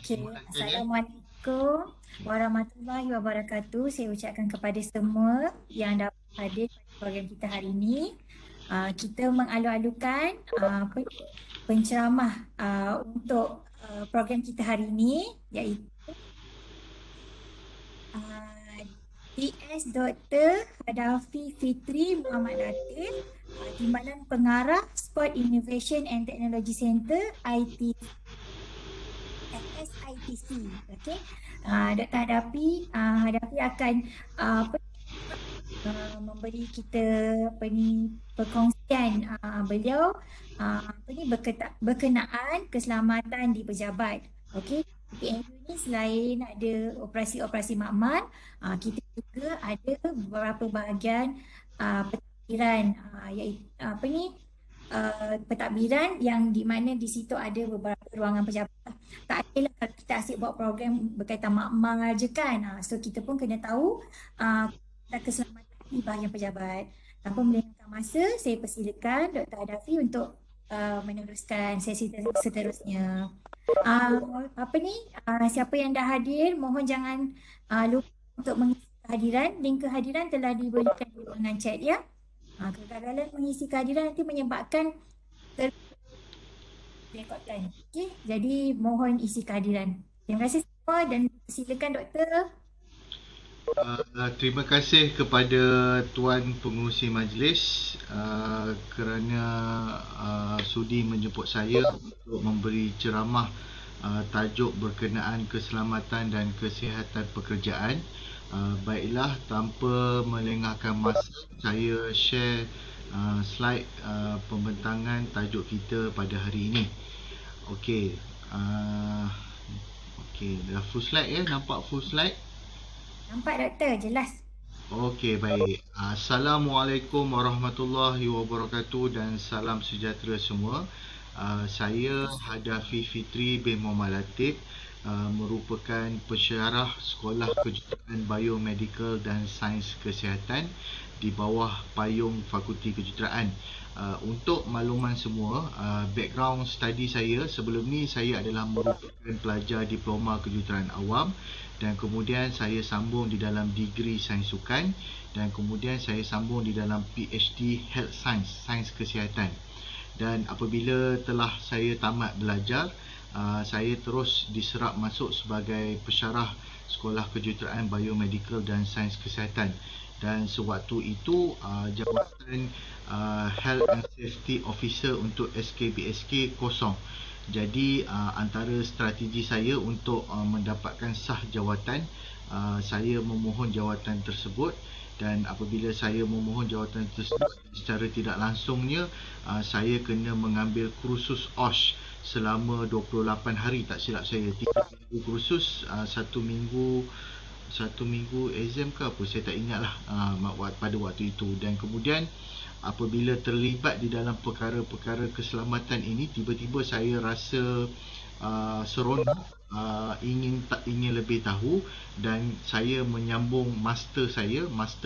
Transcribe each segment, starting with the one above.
Okey, Assalamualaikum warahmatullahi wabarakatuh. Saya ucapkan kepada semua yang dapat hadir pada program kita hari ini. Kita mengalu-alukan penceramah untuk program kita hari ini, iaitu uh, DS Dr. Hadafi Fitri Muhammad Latif, Timbalan Pengarah Sport Innovation and Technology Center IT SITC. Okey. Dr. Hadapi akan apa memberi kita perkongsian beliau berkenaan keselamatan di pejabat. Okey. PNU ni selain ada operasi-operasi makmal, kita juga ada beberapa bahagian pentadbiran, iaitu pentadbiran yang di mana di situ ada beberapa ruangan pejabat. Tak adalah kalau kita asyik buat program berkaitan makmal je kan. So kita pun kena tahu keselamatan di bahagian pejabat. Tanpa melengahkan masa, saya persilakan Dr. Hadafi untuk meneruskan sesi seterusnya. Siapa yang dah hadir, mohon jangan lupa untuk mengisi kehadiran. Link kehadiran telah diberikan di ruangan chat ya. Kegagalan mengisi kehadiran nanti menyebabkan rekodkan. Okey, jadi mohon isi kehadiran. Terima kasih semua dan silakan doktor. Terima kasih kepada Tuan Pengerusi Majlis kerana sudi menjemput saya untuk memberi ceramah tajuk berkenaan keselamatan dan kesihatan pekerjaan. Baiklah, tanpa melengahkan masa, saya share slide pembentangan tajuk kita pada hari ini. Okey, dah full slide ya? Nampak full slide? Nampak doktor, jelas. Okey, baik. Assalamualaikum warahmatullahi wabarakatuh dan salam sejahtera semua. Saya Hadafi Fitri bin Muhammad Latif, merupakan pensyarah Sekolah Kejuruteraan Biomedical dan Sains Kesihatan di bawah payung Fakulti Kejuruteraan. Untuk makluman semua, background study saya sebelum ni, saya adalah merupakan pelajar diploma kejuruteraan awam, dan kemudian saya sambung di dalam degree sains sukan, dan kemudian saya sambung di dalam PhD Health Science, sains kesihatan. Dan apabila telah saya tamat belajar, saya terus diserap masuk sebagai pensyarah Sekolah Kejuruteraan Biomedical dan Sains Kesihatan. Dan sewaktu itu jabatan Health and Safety Officer untuk SKBSK kosong. Jadi antara strategi saya untuk mendapatkan sah jawatan, saya memohon jawatan tersebut. Dan apabila saya memohon jawatan tersebut, secara tidak langsungnya saya kena mengambil kursus OSH selama 28 hari, tak silap saya. 3 minggu kursus, 1 minggu exam ke apa, saya tak ingat lah pada waktu itu. Dan kemudian apabila terlibat di dalam perkara-perkara keselamatan ini, tiba-tiba saya rasa seronok, ingin lebih tahu, dan saya menyambung master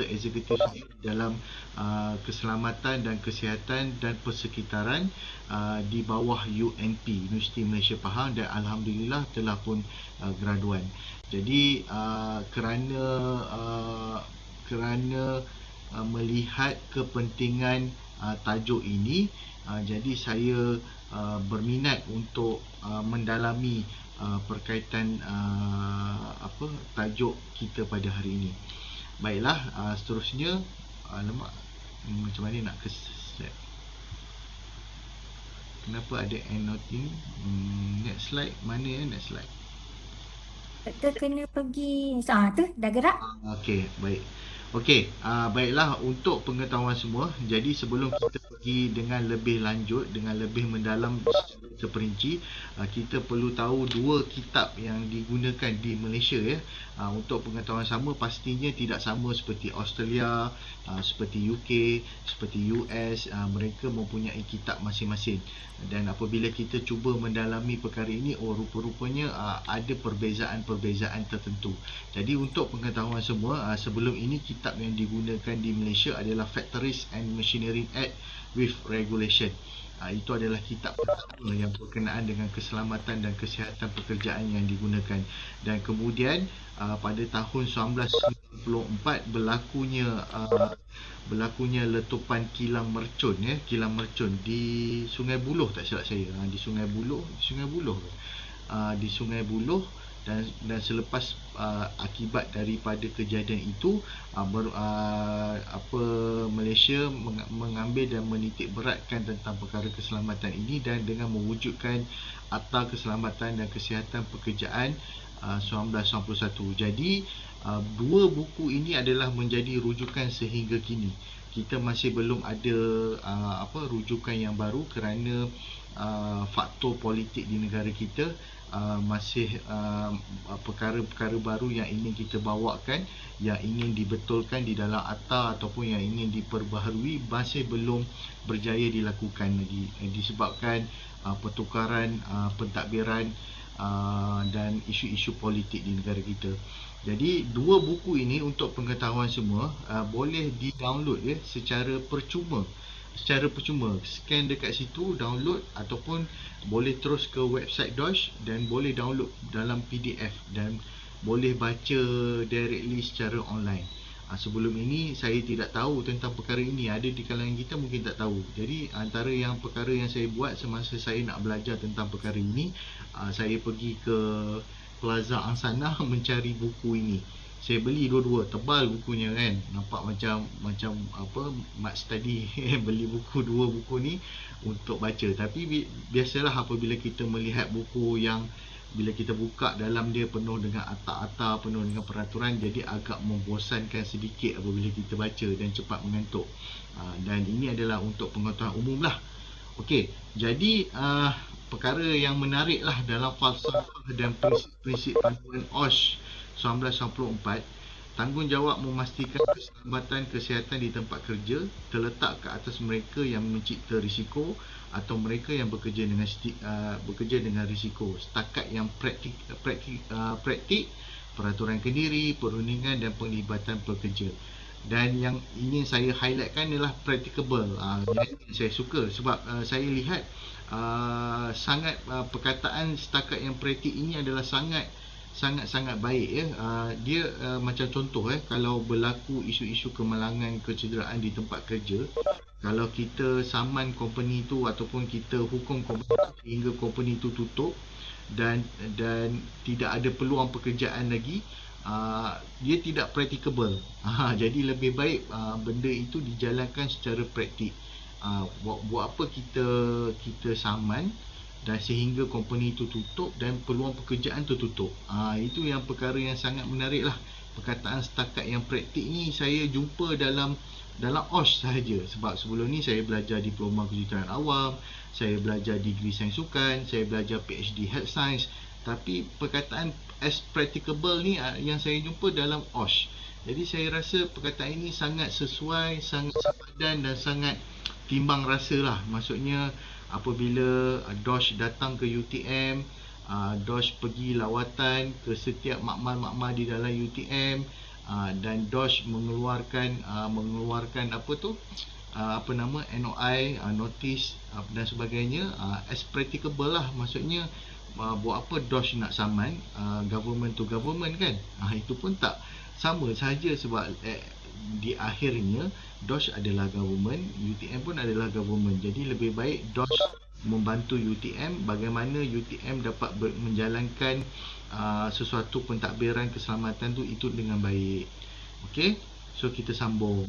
eksekutif dalam keselamatan dan kesihatan dan persekitaran di bawah UNP, Universiti Malaysia Pahang, dan alhamdulillah telah pun graduan. Jadi kerana melihat kepentingan tajuk ini, jadi saya berminat untuk mendalami berkaitan tajuk kita pada hari ini. Baiklah, seterusnya, macam mana nak ke slide? Kenapa ada endnoting? Next slide, mana ya next slide? Doktor kena pergi, tu dah gerak. Okey, baik. Okey, baiklah, untuk pengetahuan semua, jadi sebelum kita pergi dengan lebih lanjut, dengan lebih mendalam secara terperinci, kita perlu tahu dua kitab yang digunakan di Malaysia ya. Untuk pengetahuan sama, pastinya tidak sama seperti Australia, seperti UK, seperti US, mereka mempunyai kitab masing-masing. Dan apabila kita cuba mendalami perkara ini, rupa-rupanya ada perbezaan-perbezaan tertentu. Jadi untuk pengetahuan semua, sebelum ini kitab yang digunakan di Malaysia adalah Factories and Machinery Act with Regulation. Itu adalah kitab pertama yang berkenaan dengan keselamatan dan kesihatan pekerjaan yang digunakan. Dan kemudian pada tahun 1994 berlakunya letupan kilang mercun, kilang mercun di Sungai Buloh, tak silap saya, di Sungai Buloh, di Sungai Buloh. Dan selepas akibat daripada kejadian itu, Malaysia mengambil dan menitik beratkan tentang perkara keselamatan ini, dan dengan mewujudkan Akta Keselamatan dan Kesihatan Pekerjaan 1991. Jadi dua buku ini adalah menjadi rujukan sehingga kini. Kita masih belum ada rujukan yang baru kerana faktor politik di negara kita, masih perkara-perkara baru yang ingin kita bawakan, yang ingin dibetulkan di dalam akta ataupun yang ingin diperbaharui, masih belum berjaya dilakukan lagi, disebabkan pertukaran pentadbiran dan isu-isu politik di negara kita. Jadi dua buku ini, untuk pengetahuan semua, boleh di-download secara percuma. Scan dekat situ, download, ataupun boleh terus ke website DOSH dan boleh download dalam PDF dan boleh baca directly secara online. Sebelum ini saya tidak tahu tentang perkara ini, ada di kalangan kita mungkin tak tahu. Jadi antara perkara yang saya buat semasa saya nak belajar tentang perkara ini, saya pergi ke Plaza Angsana mencari buku ini. Saya beli dua-dua, tebal bukunya kan, nampak macam mat study. Beli dua buku ni untuk baca. Tapi biasalah apabila kita melihat buku yang bila kita buka dalam dia penuh dengan akta-akta, penuh dengan peraturan, jadi agak membosankan sedikit apabila kita baca dan cepat mengantuk. Dan ini adalah untuk pengetahuan umum lah. Okey, jadi perkara yang menarik lah dalam falsafah dan prinsip-prinsip panduan OSH 1994, tanggungjawab memastikan keselamatan kesihatan di tempat kerja terletak ke atas mereka yang mencipta risiko atau mereka yang bekerja dengan risiko, setakat yang praktik, peraturan kendiri, perundingan dan penglibatan pekerja. Dan yang ingin saya highlightkan adalah practicable. Yang saya suka sebab saya lihat sangat perkataan setakat yang praktik ini adalah sangat baik. Dia macam contoh, kalau berlaku isu-isu kemalangan, kecederaan di tempat kerja, kalau kita saman company itu ataupun kita hukum company sehingga company itu tutup dan tidak ada peluang pekerjaan lagi, dia tidak practicable. Jadi lebih baik benda itu dijalankan secara praktik. Buat apa kita saman dan sehingga company itu tutup dan peluang pekerjaan itu tutup. Itu yang perkara yang sangat menarik lah. Perkataan setakat yang praktik ni saya jumpa dalam OSH sahaja. Sebab sebelum ni saya belajar diploma kejuruteraan awam, saya belajar degree sains sukan, saya belajar PhD health science. Tapi perkataan as practicable ni yang saya jumpa dalam OSH. Jadi saya rasa perkataan ini sangat sesuai, sangat sepadan dan sangat timbang rasa lah. Maksudnya apabila DOSH datang ke UTM, DOSH pergi lawatan ke setiap makmal-makmal di dalam UTM, dan DOSH mengeluarkan NOI, notice dan sebagainya, as practicable lah. Maksudnya buat apa DOSH nak saman government to government kan? Itu pun tak sama sahaja sebab di akhirnya DOSH adalah government, UTM pun adalah government. Jadi lebih baik DOSH membantu UTM bagaimana UTM dapat menjalankan sesuatu pentadbiran keselamatan itu dengan baik. Okey, so kita sambung.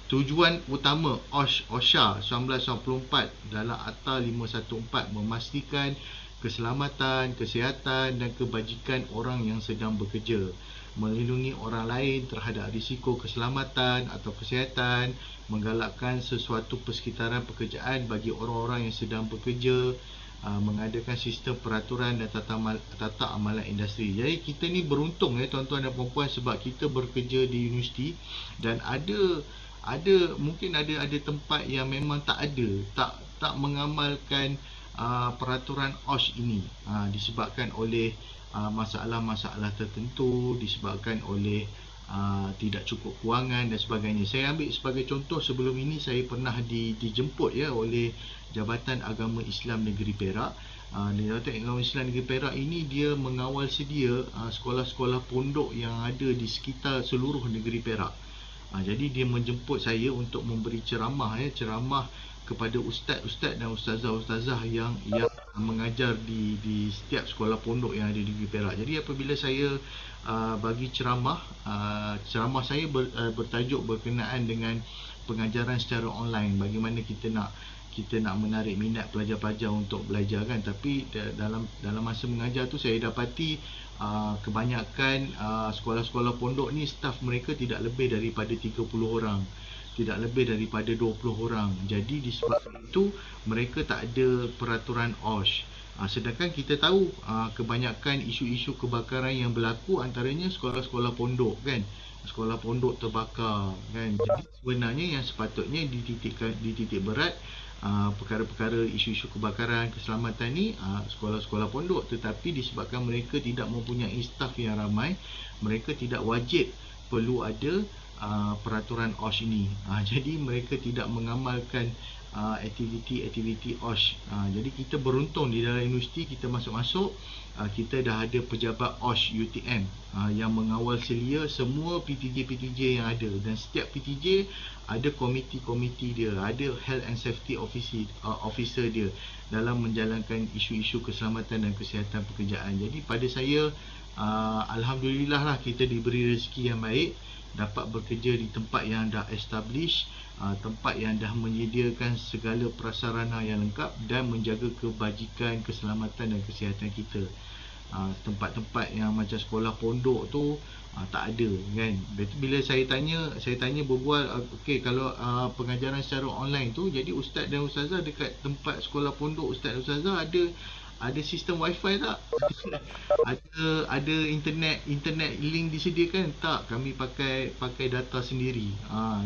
Tujuan utama OSHA 1994 dalam Akta 514 memastikan keselamatan, kesihatan dan kebajikan orang yang sedang bekerja, melindungi orang lain terhadap risiko keselamatan atau kesihatan, menggalakkan sesuatu persekitaran pekerjaan bagi orang-orang yang sedang bekerja, mengadakan sistem peraturan dan tata amalan industri. Jadi kita ni beruntung tuan-tuan dan puan-puan, sebab kita bekerja di universiti dan mungkin ada tempat yang memang tak mengamalkan peraturan OSH ini, disebabkan oleh masalah-masalah tertentu, disebabkan oleh tidak cukup kewangan dan sebagainya. Saya ambil sebagai contoh, sebelum ini saya pernah dijemput ya oleh Jabatan Agama Islam Negeri Perak. Jabatan Agama Islam Negeri Perak ini dia mengawal sedia sekolah-sekolah pondok yang ada di sekitar seluruh negeri Perak. Jadi dia menjemput saya untuk memberi ceramah kepada ustaz-ustaz dan ustazah-ustazah yang mengajar di setiap sekolah pondok yang ada di negeri Perak. Jadi apabila saya bagi ceramah saya bertajuk berkenaan dengan pengajaran secara online, bagaimana kita nak menarik minat pelajar-pelajar untuk belajar kan. Tapi dalam masa mengajar tu saya dapati kebanyakan sekolah-sekolah pondok ni staf mereka tidak lebih daripada 30 orang, tidak lebih daripada 20 orang. Jadi disebabkan itu mereka tak ada peraturan OSH. Sedangkan kita tahu kebanyakan isu-isu kebakaran yang berlaku antaranya sekolah-sekolah pondok kan. Sekolah pondok terbakar kan. Jadi sebenarnya yang sepatutnya dititik berat perkara-perkara isu-isu kebakaran, keselamatan ni sekolah-sekolah pondok, tetapi disebabkan mereka tidak mempunyai staf yang ramai, mereka tidak wajib perlu ada peraturan OSH ini. Jadi mereka tidak mengamalkan aktiviti-aktiviti OSH. Jadi kita beruntung di dalam universiti kita masuk-masuk kita dah ada pejabat OSH UTM yang mengawal selia semua PTJ-PTJ yang ada, dan setiap PTJ ada komiti-komiti dia, ada health and safety officer dia dalam menjalankan isu-isu keselamatan dan kesihatan pekerjaan. Jadi pada saya alhamdulillah lah kita diberi rezeki yang baik, dapat bekerja di tempat yang dah establish, tempat yang dah menyediakan segala prasarana yang lengkap dan menjaga kebajikan, keselamatan dan kesihatan kita. Tempat-tempat yang macam sekolah pondok tu tak ada kan. Bila saya tanya berbual, okey, kalau pengajaran secara online tu, jadi ustaz dan ustazah dekat tempat sekolah pondok, ustaz dan ustazah ada sistem wifi tak? ada internet link disediakan tak? Kami pakai data sendiri.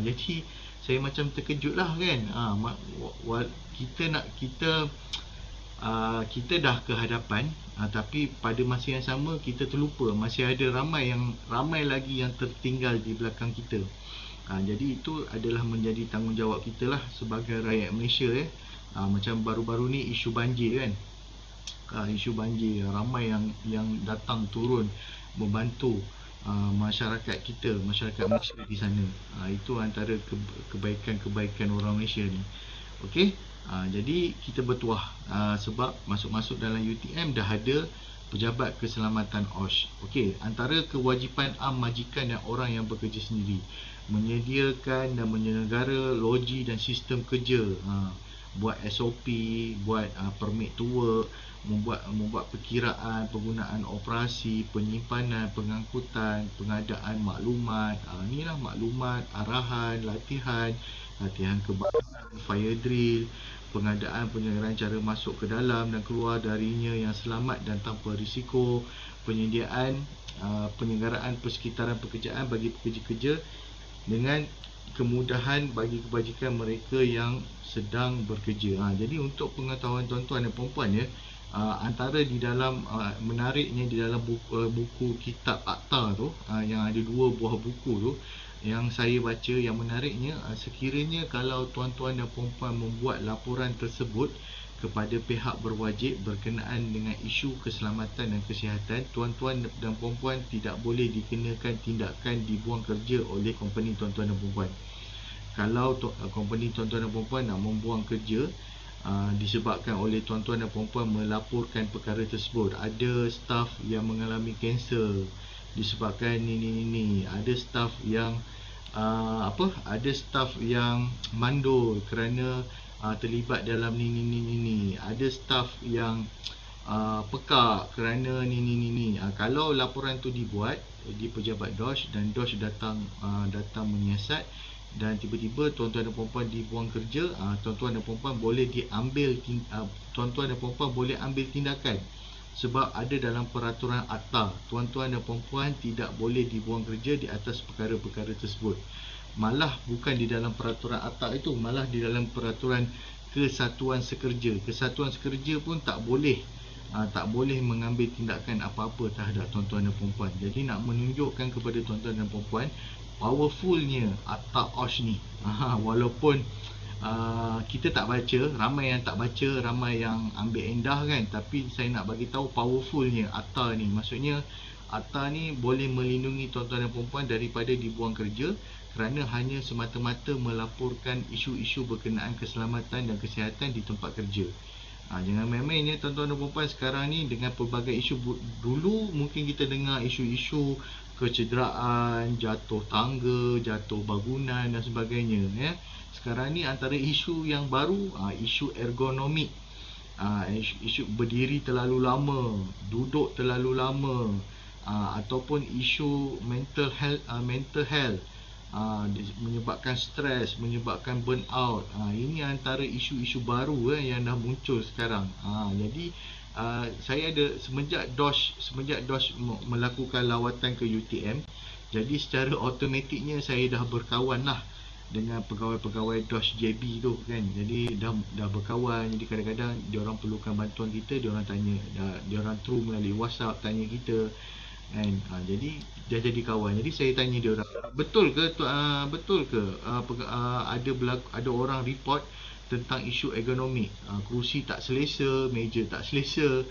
Jadi saya macam terkejut lah kan. Kita dah ke hadapan, tapi pada masa yang sama kita terlupa masih ada ramai lagi yang tertinggal di belakang kita. Jadi itu adalah menjadi tanggungjawab kita lah sebagai rakyat Malaysia. Macam baru-baru ni isu banjir kan. Isu banjir, ramai yang datang turun membantu masyarakat kita, masyarakat Malaysia di sana. Itu antara kebaikan orang Malaysia ni. Okey, jadi kita bertuah sebab masuk-masuk dalam UTM dah ada pejabat keselamatan OSH. Okey, antara kewajipan majikan dan orang yang bekerja sendiri menyediakan dan menyelenggara loji dan sistem kerja, buat SOP, buat permit to work, membuat perkiraan penggunaan operasi, penyimpanan, pengangkutan, pengadaan maklumat, inilah maklumat, arahan, latihan kebakaran, fire drill, pengadaan penyelenggaraan cara masuk ke dalam dan keluar darinya yang selamat dan tanpa risiko, penyediaan penyelenggaraan persekitaran pekerjaan bagi pekerja-pekerja dengan kemudahan bagi kebajikan mereka yang sedang bekerja. Jadi untuk pengetahuan tuan-tuan dan puan-puan ya, antara di dalam menariknya di dalam buku kitab Akta tu, yang ada 2 buah buku tu yang saya baca, yang menariknya sekiranya kalau tuan-tuan dan puan-puan membuat laporan tersebut kepada pihak berwajib berkenaan dengan isu keselamatan dan kesihatan, tuan-tuan dan puan-puan tidak boleh dikenakan tindakan dibuang kerja oleh company tuan-tuan dan puan-puan. Kalau company tuan-tuan dan puan-puan nak membuang kerja disebabkan oleh tuan-tuan dan puan-puan melaporkan perkara tersebut, ada staf yang mengalami kanser disebabkan ni, ada staf yang ada staf yang mandul kerana terlibat dalam ni, ada staf yang pekak kerana ni. Kalau laporan tu dibuat di pejabat DOSH dan DOSH datang menyiasat dan tiba-tiba tuan-tuan dan puan-puan dibuang kerja, tuan-tuan dan puan-puan boleh ambil tindakan sebab ada dalam peraturan Akta, tuan-tuan dan puan-puan tidak boleh dibuang kerja di atas perkara-perkara tersebut. Malah bukan di dalam peraturan Akta itu, malah di dalam peraturan Kesatuan Sekerja. Kesatuan Sekerja pun tak boleh tak boleh mengambil tindakan apa-apa terhadap tuan-tuan dan perempuan. Jadi nak menunjukkan kepada tuan-tuan dan perempuan powerfulnya Atta Osh ni. Walaupun kita tak baca, ramai yang tak baca, ramai yang ambil endah kan, tapi saya nak bagi tahu powerfulnya Atta ni. Maksudnya Atta ni boleh melindungi tuan-tuan dan perempuan daripada dibuang kerja kerana hanya semata-mata melaporkan isu-isu berkenaan keselamatan dan kesihatan di tempat kerja. Jangan main-main ya tuan-tuan dan perempuan sekarang ni dengan pelbagai isu. Dulu mungkin kita dengar isu-isu kecederaan, jatuh tangga, jatuh bangunan dan sebagainya ya. Sekarang ni antara isu yang baru, isu ergonomik, isu berdiri terlalu lama, duduk terlalu lama, ataupun isu mental health, menyebabkan stres, menyebabkan burnout. Ini antara isu-isu baru yang dah muncul sekarang. Jadi saya ada semenjak DOSH melakukan lawatan ke UTM, jadi secara automatiknya saya dah berkawan lah dengan pegawai-pegawai DOSH JB tu kan. Jadi dah berkawan. Jadi kadang-kadang diorang perlukan bantuan kita, diorang tanya, diorang through melalui WhatsApp tanya kita kan. Jadi dah jadi kawan. Jadi saya tanya dia orang, betul ke ada orang report tentang isu ergonomik, kerusi tak selesa, meja tak selesa,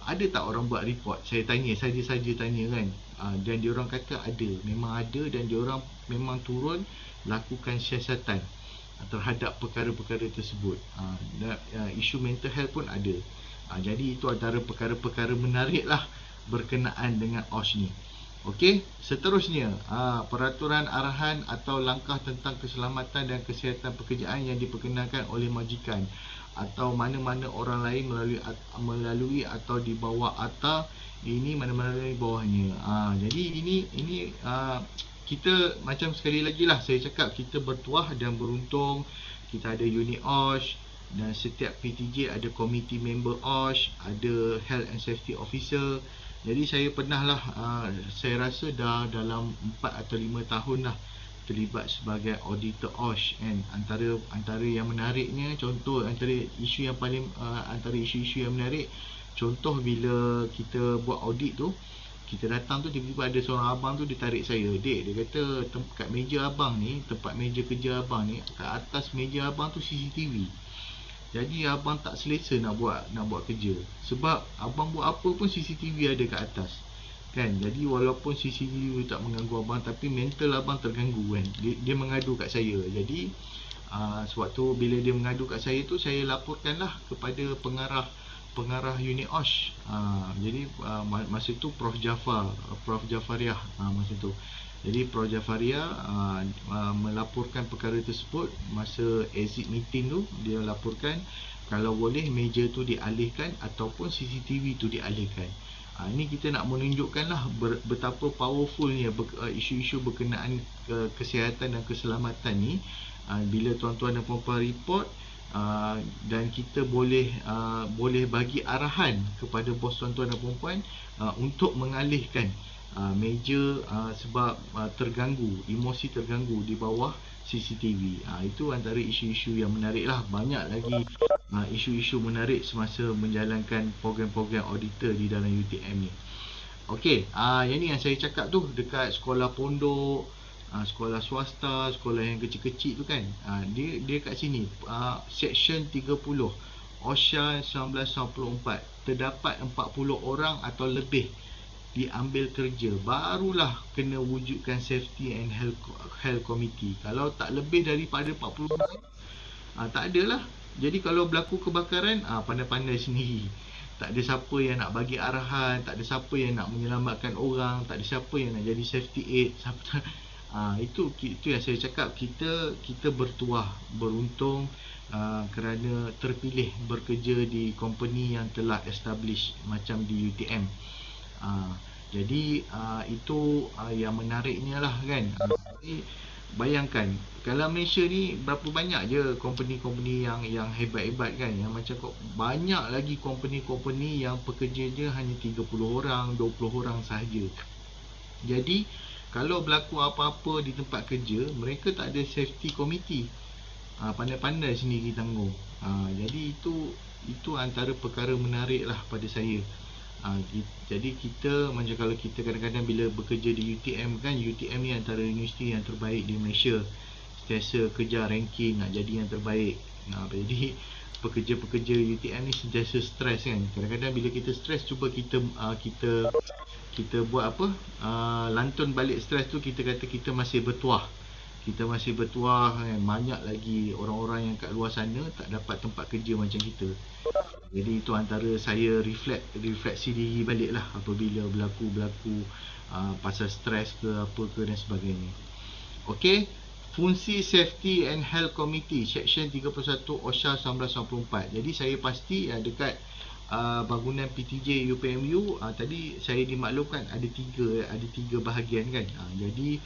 ada tak orang buat report? Saya tanya, saja-saja tanya kan. Dan dia orang kata memang ada, dan dia orang memang turun lakukan siasatan terhadap perkara-perkara tersebut. Isu mental health pun ada. Jadi itu antara perkara-perkara menarik lah berkenaan dengan OSH ni. Okey, seterusnya peraturan arahan atau langkah tentang keselamatan dan kesihatan pekerjaan yang diperkenalkan oleh majikan atau mana-mana orang lain melalui atau di bawah Atta ini, mana-mana di bawahnya. Jadi ini kita macam sekali lagi lah saya cakap, kita bertuah dan beruntung kita ada unit OSH, dan setiap PTJ ada committee member OSH, ada health and safety officer. Jadi saya pernah lah, saya rasa dah dalam 4 atau 5 tahun lah terlibat sebagai auditor OSH kan. Antara yang menariknya, contoh antara isu yang menarik, contoh bila kita buat audit tu, kita datang tu tiba-tiba ada seorang abang tu dia tarik saya, "Dek," dia kata, "kat meja abang ni, tempat meja kerja abang ni, kat atas meja abang tu CCTV. Jadi abang tak selesa nak buat kerja. Sebab abang buat apa pun CCTV ada kat atas." Kan? Jadi walaupun CCTV tak mengganggu abang, tapi mental abang terganggu kan. Dia mengadu kat saya. Jadi sewaktu bila dia mengadu kat saya tu, saya laporkanlah kepada pengarah unit OSH. Jadi masa tu Prof Jafariah masa tu. Jadi Prof Jafariah melaporkan perkara tersebut masa exit meeting tu. Dia laporkan kalau boleh meja tu dialihkan ataupun CCTV tu dialihkan. Ini kita nak menunjukkanlah betapa powerfulnya isu-isu berkenaan kesihatan dan keselamatan ni. Bila tuan-tuan dan puan-puan report, dan kita boleh bagi arahan kepada bos tuan-tuan dan puan-puan untuk mengalihkan meja sebab terganggu, emosi terganggu di bawah CCTV. Itu antara isu-isu yang menarik lah. Banyak lagi isu-isu menarik semasa menjalankan program-program auditor di dalam UTM ni. Okey, yang ni yang saya cakap tu dekat sekolah pondok, sekolah swasta, sekolah yang kecil-kecil tu kan. Dia kat sini, section 30 OSHA 1994, terdapat 40 orang atau lebih diambil kerja, barulah kena wujudkan safety and health committee. Kalau tak lebih daripada 40 orang, tak adalah. Jadi kalau berlaku kebakaran, pandai-pandai sendiri. Tak ada siapa yang nak bagi arahan, tak ada siapa yang nak menyelamatkan orang, tak ada siapa yang nak jadi safety aid. Itu yang saya cakap, kita bertuah, beruntung kerana terpilih bekerja di company yang telah establish macam di UTM. Jadi itu yang menariknya lah kan. Bayangkan kalau Malaysia ni berapa banyak je company-company yang hebat-hebat kan, yang macam banyak lagi company-company yang pekerjanya hanya 30 orang, 20 orang sahaja. Jadi kalau berlaku apa-apa di tempat kerja, mereka tak ada safety committee. Pandai-pandai sendiri tanggung. Jadi itu Itu antara perkara menarik lah pada saya. Jadi kita macam kalau kita kadang-kadang bila bekerja di UTM kan, UTM ni antara universiti yang terbaik di Malaysia, sentiasa kejar ranking nak jadi yang terbaik. Jadi pekerja-pekerja UTM ni sentiasa stres kan. Kadang-kadang bila kita stres, cuba kita buat apa, lantun balik stres tu, kita kata kita masih bertuah. Kita masih bertuah kan. Banyak lagi orang-orang yang kat luar sana tak dapat tempat kerja macam kita. Jadi itu antara saya refleksi diri balik lah apabila berlaku pasal stres ke apa ke dan sebagainya. Okey, fungsi Safety and Health Committee Seksyen 31 OSHA 1994. Jadi saya pasti dekat bangunan PTJ UPMU tadi saya dimaklumkan ada tiga bahagian kan. Jadi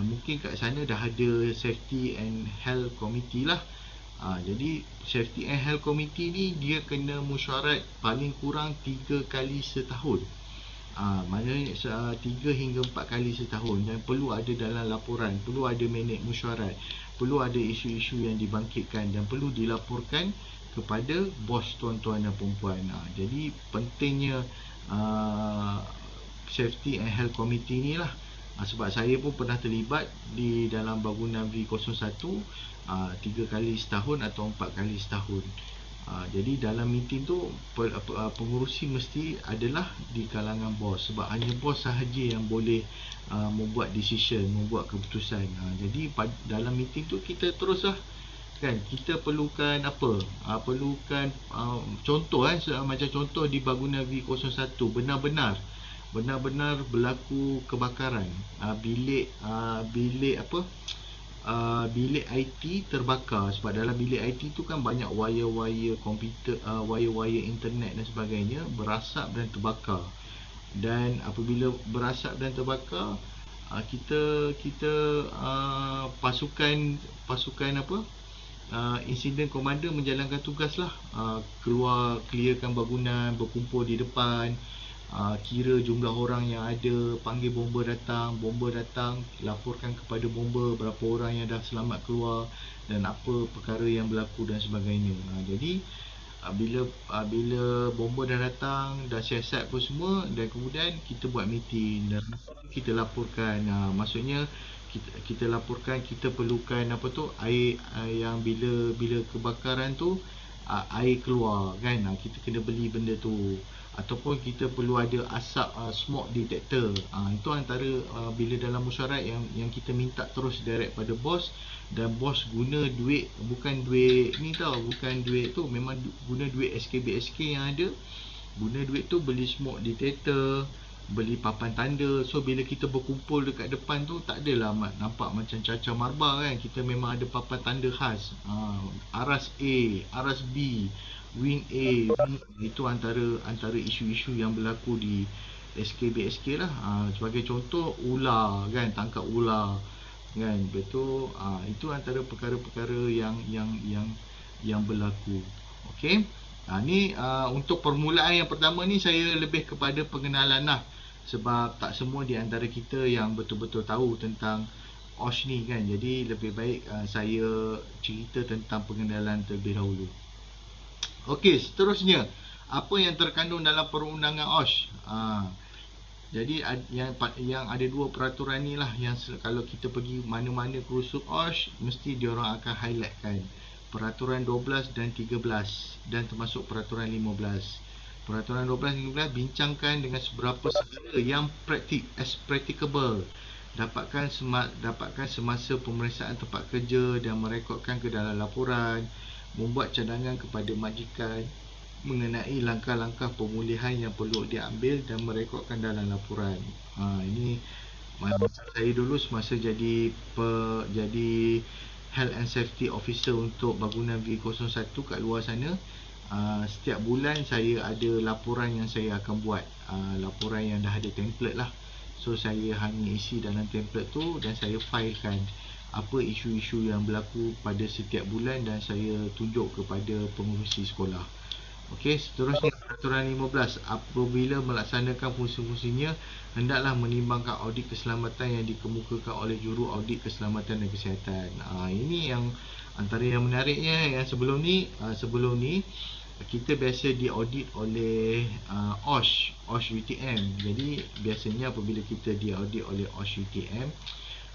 mungkin kat sana dah ada Safety and Health Committee lah. Jadi Safety and Health Committee ni dia kena mesyuarat paling kurang 3 kali setahun. Maknanya 3 hingga 4 kali setahun, dan perlu ada dalam laporan, perlu ada minit mesyuarat, perlu ada isu-isu yang dibangkitkan dan perlu dilaporkan kepada bos tuan-tuan dan puan-puan. Jadi pentingnya Safety and Health Committee ni lah. Sebab saya pun pernah terlibat di dalam bangunan V01 3 kali setahun atau 4 kali setahun. Jadi dalam meeting tu pengurusi mesti adalah di kalangan bos, sebab hanya bos sahaja yang boleh membuat decision, membuat keputusan. Jadi dalam meeting tu kita teruslah kan, kita perlukan apa, perlukan contoh macam contoh di bangunan V01 benar-benar berlaku kebakaran, bilik IT terbakar. Sebab dalam bilik IT tu kan banyak wire-wire komputer, wire-wire internet dan sebagainya berasap dan terbakar. Dan apabila berasap dan terbakar, kita pasukan insiden komander menjalankan tugas lah, keluar clearkan bangunan, berkumpul di depan, kira jumlah orang yang ada, panggil bomber datang, laporkan kepada bomber berapa orang yang dah selamat keluar dan apa perkara yang berlaku dan sebagainya. Jadi bila bomber dah datang, dah siasat pun semua, dan kemudian kita buat meeting dan kita laporkan, maksudnya kita laporkan kita perlukan air yang bila kebakaran tu air keluar kan, kita kena beli benda tu, ataupun kita perlu ada asap smoke detector. Itu antara bila dalam mesyuarat yang kita minta terus direct pada bos, dan bos guna duit, bukan duit ni tau, bukan duit tu, memang guna duit SKB yang ada, guna duit tu beli smoke detector, beli papan tanda. So bila kita berkumpul dekat depan tu, tak adalah nampak macam caca marba kan. Kita memang ada papan tanda khas, aras A, aras B, wing A, itu antara isu-isu yang berlaku di SKB lah. Sebagai contoh, ular kan, tangkap ular kan, betul. Itu antara perkara-perkara yang berlaku. Okey. Ni untuk permulaan yang pertama ni saya lebih kepada pengenalan lah, sebab tak semua di antara kita yang betul-betul tahu tentang OSH ni kan. Jadi lebih baik saya cerita tentang pengenalan terlebih dahulu. Okey, seterusnya, apa yang terkandung dalam perundangan OSH? Jadi yang ada dua peraturan ni lah yang kalau kita pergi mana-mana kursus OSH, mesti diorang akan highlightkan. Peraturan 12 dan 13 dan termasuk peraturan 15. Peraturan 12 dan 15 bincangkan dengan seberapa segera yang practicable dapatkan semasa pemeriksaan tempat kerja dan merekodkan ke dalam laporan, membuat cadangan kepada majikan mengenai langkah-langkah pemulihan yang perlu diambil dan merekodkan dalam laporan. Ini masa saya dulu semasa jadi Health and Safety Officer untuk bangunan V01 kat luar sana. Setiap bulan saya ada laporan yang saya akan buat, laporan yang dah ada template lah. So saya hanya isi dalam template tu dan saya filekan apa isu-isu yang berlaku pada setiap bulan dan saya tunjuk kepada pengurusi sekolah. Okey, seterusnya peraturan 15, apabila melaksanakan fungsi-fungsinya hendaklah menimbangkan audit keselamatan yang dikemukakan oleh juru audit keselamatan dan kesihatan. Ini yang antara yang menariknya, yang sebelum ni kita biasa diaudit oleh OSH UTM. Jadi biasanya apabila kita diaudit oleh OSH UTM,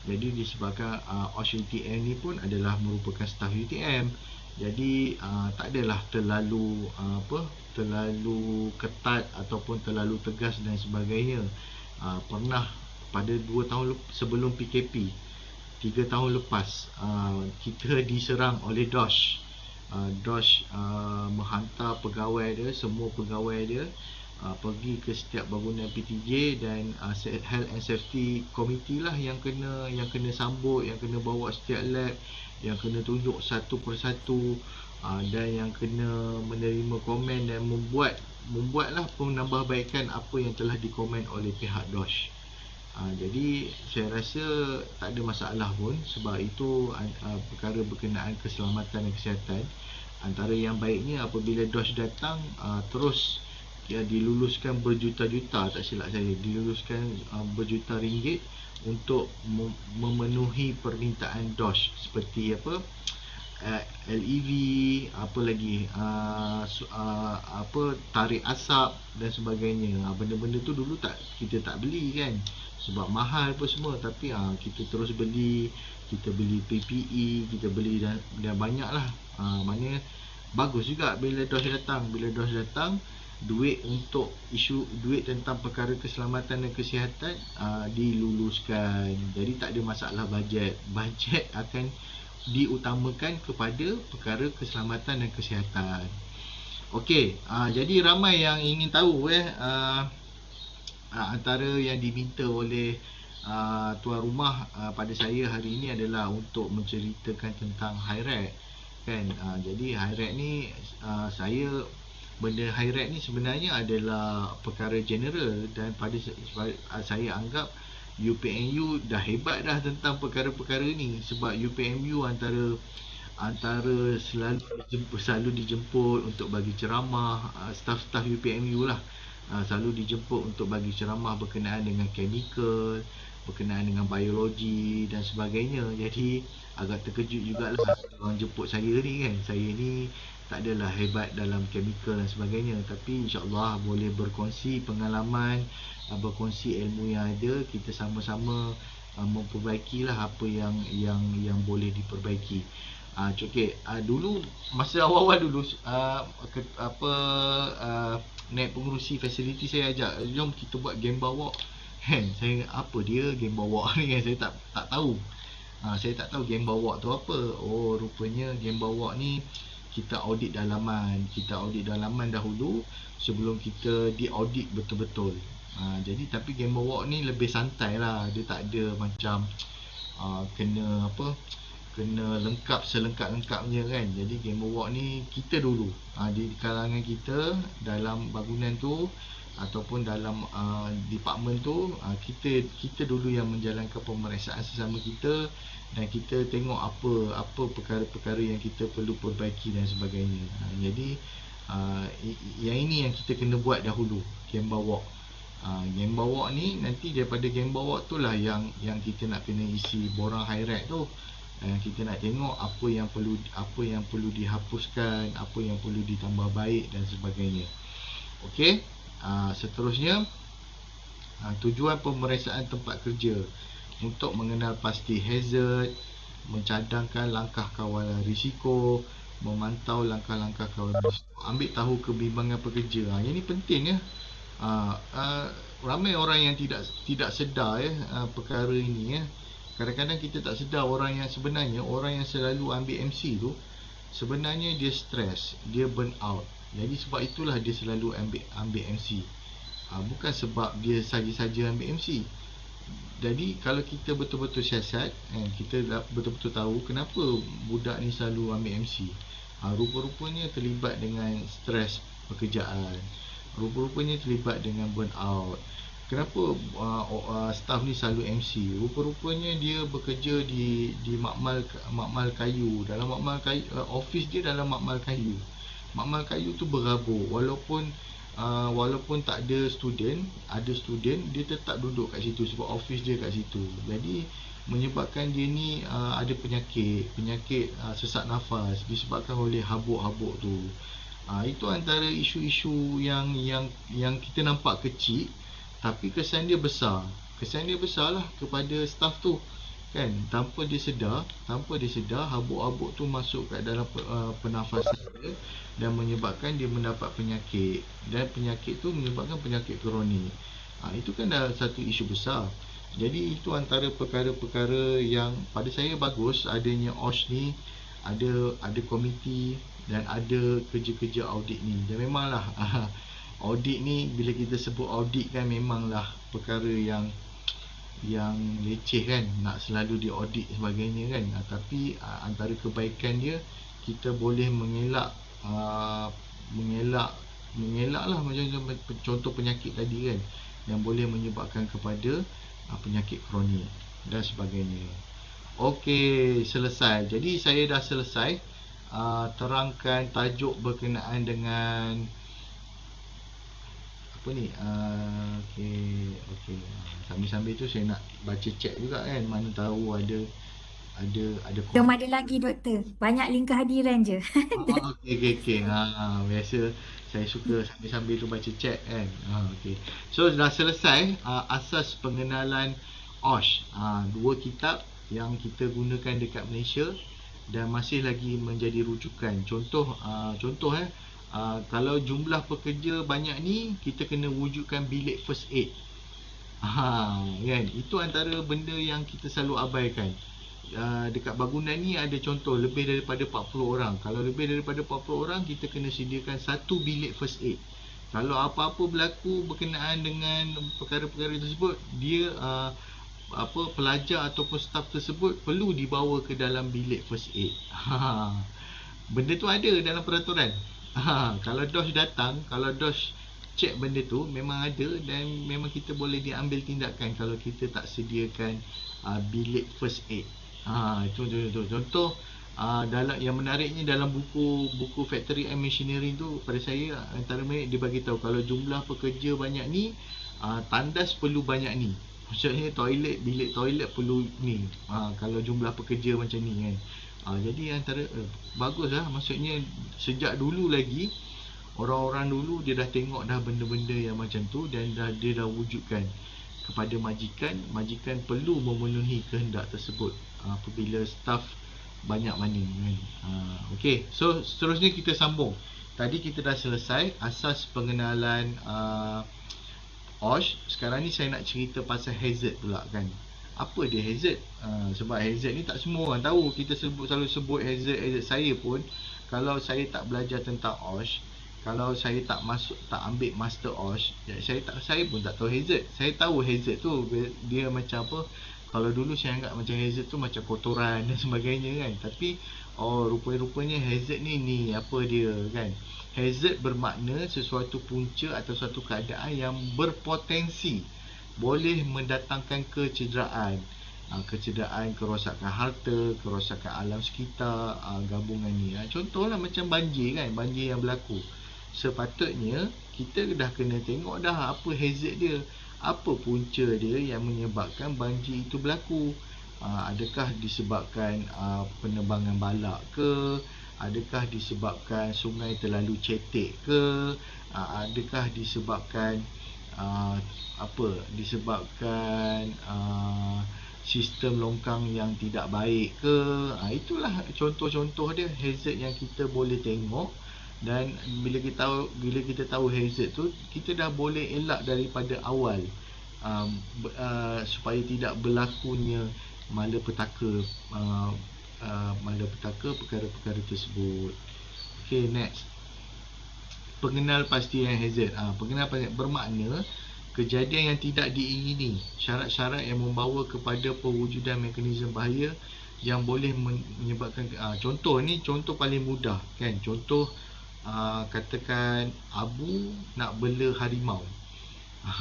jadi disebabkan OSH UTM ni pun adalah merupakan staf UTM. Jadi tak adalah terlalu ketat ataupun terlalu tegas dan sebagainya. Pernah pada 2 tahun sebelum PKP, 3 tahun lepas, kita diserang oleh DOSH. DOSH menghantar pegawai dia, semua pegawai dia pergi ke setiap bangunan PTJ, dan Health and Safety Committee lah yang kena sambut, yang kena bawa setiap lab, yang kena tunjuk satu persatu, dan yang kena menerima komen dan membuatlah penambahbaikan apa yang telah dikomen oleh pihak DOSH. Jadi saya rasa tak ada masalah pun, sebab itu perkara berkenaan keselamatan dan kesihatan. Antara yang baiknya apabila DOSH datang, terus diluluskan berjuta-juta, tak silap saya, diluluskan berjuta ringgit untuk memenuhi permintaan DOSH, seperti LED, apa lagi, tarik asap dan sebagainya. Benda-benda tu dulu kita tak beli kan, sebab mahal apa semua, tapi kita terus beli. Kita beli PPE, kita beli dan banyak lah. Maknanya bagus juga bila DOSH datang. Duit untuk duit tentang perkara keselamatan dan kesihatan diluluskan. Jadi tak ada masalah bajet akan diutamakan kepada perkara keselamatan dan kesihatan. Okey, jadi ramai yang ingin tahu antara yang diminta oleh tuan rumah pada saya hari ini adalah untuk menceritakan tentang HIRAC kan. Jadi HIRAC ni benda HIRAC ni sebenarnya adalah perkara general, dan pada saya anggap UPNU dah hebat dah tentang perkara-perkara ni, sebab UPNU antara selalu dijemput untuk bagi ceramah, staf-staf UPNU lah selalu dijemput untuk bagi ceramah berkenaan dengan chemical, berkenaan dengan biologi dan sebagainya. Jadi agak terkejut jugalah orang jemput saya ni kan. Saya ni tak adalah hebat dalam chemical dan sebagainya, tapi insyaAllah boleh berkongsi pengalaman, berkongsi ilmu yang ada. Kita sama-sama memperbaikilah apa yang boleh diperbaiki. Okay, dulu masa awal-awal dulu naik pengurusi fasiliti saya ajak, jom kita buat game bawa kan. Saya apa dia game bawa ni kan, saya tak tahu. Saya tak tahu game bawa tu apa. Oh, rupanya game bawa ni kita audit dalaman dahulu sebelum kita diaudit betul-betul. Jadi tapi game bawa ni lebih santai lah, dia tak ada macam kena lengkap selengkap-lengkapnya kan. Jadi game bawa ni kita dulu di kalangan kita dalam bangunan tu ataupun dalam department tu, kita dulu yang menjalankan pemeriksaan sesama kita, dan kita tengok apa perkara-perkara yang kita perlu perbaiki dan sebagainya. Jadi yang ini yang kita kena buat dahulu, game bawa. Game bawa ni nanti daripada game bawa tu lah yang kita nak kena isi borang HIRAC tu. Kita nak tengok apa yang perlu dihapuskan, apa yang perlu ditambah baik dan sebagainya. Okey. Seterusnya, tujuan pemeriksaan tempat kerja untuk mengenal pasti hazard, mencadangkan langkah kawalan risiko, memantau langkah-langkah kawalan risiko, ambil tahu kebimbangan pekerja. Yang ini penting ya. Ramai orang yang tidak sedar perkara ini ya. Kadang-kadang kita tak sedar orang yang selalu ambil MC tu sebenarnya dia stres, dia burn out. Jadi sebab itulah dia selalu ambil MC. Bukan sebab dia saja-saja ambil MC. Jadi kalau kita betul-betul siasat, kita betul-betul tahu kenapa budak ni selalu ambil MC. Rupa-rupanya terlibat dengan stres pekerjaan, rupa-rupanya terlibat dengan burn out. Kenapa staff ni selalu MC? Rupa-rupanya dia bekerja di makmal kayu. Dalam makmal kayu, office dia dalam makmal kayu. Makmal kayu tu berabuk. Walaupun tak ada student, dia tetap duduk kat situ sebab office dia kat situ. Jadi menyebabkan dia ni ada penyakit sesak nafas disebabkan oleh habuk-habuk tu. Itu antara isu-isu yang kita nampak kecil tapi kesan dia besar. Kesan dia besar lah kepada staff tu, kan, tanpa dia sedar habuk-habuk tu masuk kat dalam pernafasan dia dan menyebabkan dia mendapat penyakit, dan penyakit tu menyebabkan penyakit kronik. Itu kan dah satu isu besar. Jadi itu antara perkara-perkara yang pada saya bagus adanya OSH ni, ada komiti dan ada kerja-kerja audit ni. Dan memanglah audit ni, bila kita sebut audit kan, memanglah perkara yang leceh kan, nak selalu diaudit sebagainya kan. Tapi antara kebaikan dia, kita boleh mengelak lah macam contoh penyakit tadi kan, yang boleh menyebabkan kepada penyakit kronik dan sebagainya. Okey, selesai. Jadi saya dah selesai terangkan tajuk berkenaan dengan apa ni. Okey. Sambil-sambil tu saya nak baca chat juga kan, mana tahu ada Jom ada lagi doktor. Banyak link kehadiran je. okey. Biasa saya suka sambil-sambil tu baca chat kan. Okey. So dah selesai asas pengenalan OSH. Dua kitab yang kita gunakan dekat Malaysia dan masih lagi menjadi rujukan. Contoh kalau jumlah pekerja banyak ni, kita kena wujudkan bilik first aid. Kan, itu antara benda yang kita selalu abaikan. Dekat bangunan ni ada contoh lebih daripada 40 orang. Kalau lebih daripada 40 orang, kita kena sediakan satu bilik first aid. Kalau apa-apa berlaku berkenaan dengan perkara-perkara tersebut, dia pelajar ataupun staf tersebut perlu dibawa ke dalam bilik first aid. Benda tu ada dalam peraturan. Kalau DOS datang, kalau DOS cek benda tu, memang ada dan memang kita boleh diambil tindakan kalau kita tak sediakan bilik first aid. Itu contoh. Dalam yang menariknya, dalam buku Factory and Machinery tu, pada saya antara dia bagi tahu kalau jumlah pekerja banyak ni, tandas perlu banyak ni. Maksudnya bilik toilet perlu ni. Kalau jumlah pekerja macam ni kan. Jadi antara bagus lah. Maksudnya sejak dulu lagi, orang-orang dulu dia dah tengok dah benda-benda yang macam tu, dan dia dah wujudkan kepada majikan perlu memenuhi kehendak tersebut apabila staf banyak mana kan. Okey, so seterusnya kita sambung. Tadi kita dah selesai asas pengenalan OSH. Sekarang ni saya nak cerita pasal hazard pula kan. Apa dia hazard? Sebab hazard ni tak semua orang tahu. Kita selalu sebut hazard. Saya pun, kalau saya tak belajar tentang OSH, kalau saya tak ambil master OSH, saya pun tak tahu hazard. Saya tahu hazard tu dia macam apa. Kalau dulu saya anggap macam hazard tu macam kotoran dan sebagainya kan. Tapi rupanya hazard ni apa dia kan. Hazard bermakna sesuatu punca atau suatu keadaan yang berpotensi boleh mendatangkan kecederaan. Kecederaan, kerosakan harta, kerosakan alam sekitar, gabungan ni. Contohlah macam banjir kan, banjir yang berlaku. Sepatutnya kita dah kena tengok dah apa hazard dia, apa punca dia yang menyebabkan banjir itu berlaku. Adakah disebabkan penerbangan balak ke? Adakah disebabkan sungai terlalu cetek ke? Adakah disebabkan sistem longkang yang tidak baik ke? Itulah contoh-contoh dia hazard yang kita boleh tengok. Dan bila kita tahu hazard tu, kita dah boleh elak daripada awal supaya tidak berlakunya malapetaka perkara-perkara tersebut. Okay, next. Pengenalpastian hazard. Pengenalpastian bermakna kejadian yang tidak diingini, syarat-syarat yang membawa kepada pewujudan mekanisme bahaya yang boleh menyebabkan contoh paling mudah kan. Contoh, katakan Abu nak bela harimau.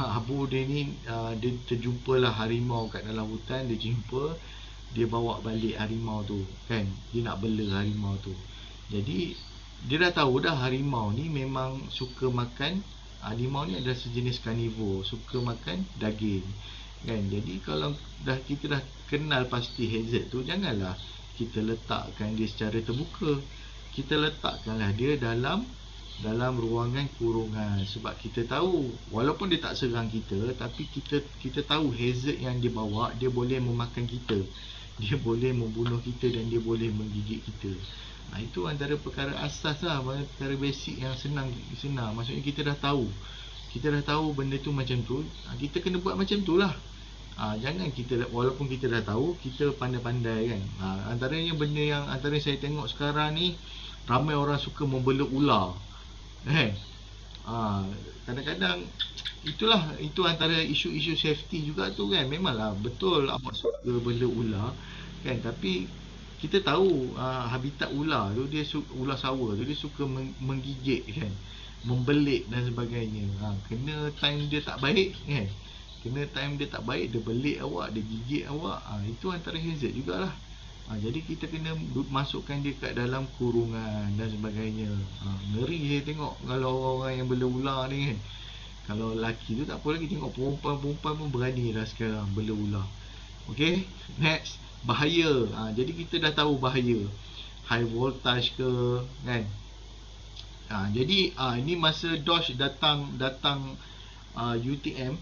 Abu dia ni dia terjumpalah harimau kat dalam hutan. Dia bawa balik harimau tu kan. Dia nak bela harimau tu. Jadi dia dah tahu dah harimau ni memang suka makan. Harimau ni adalah sejenis karnivor, suka makan daging kan. Jadi kalau kita dah kenal pasti hazard tu, janganlah kita letakkan dia secara terbuka. Kita letakkanlah dia dalam dalam ruangan kurungan. Sebab kita tahu walaupun dia tak serang kita, tapi kita tahu hazard yang dia bawa. Dia boleh memakan kita, dia boleh membunuh kita, dan dia boleh menggigit kita. Itu antara perkara asas lah, perkara basic yang senang. Maksudnya kita dah tahu benda tu macam tu, kita kena buat macam tu lah. Jangan kita, walaupun kita dah tahu, kita pandai-pandai kan. Antaranya benda yang saya tengok sekarang ni, ramai orang suka membela ular kan. Kadang-kadang itu antara isu-isu safety juga tu kan. Memanglah betul awak suka bela ular kan, tapi kita tahu habitat ular tu, ular sawa tu dia suka menggigit kan, membelit dan sebagainya. Kena time dia tak baik kan, dia belit awak, dia gigit awak. Itu antara hazard jugalah. Jadi kita kena masukkan dia kat dalam kurungan dan sebagainya. Ngeri saya tengok kalau orang-orang yang bela ular ni kan. Kalau lelaki tu tak apa lagi, tengok perempuan pun berani dah sekarang bela ular. Okay, next, bahaya. Jadi kita dah tahu bahaya, high voltage ke kan. Jadi ini masa DOS datang UTM,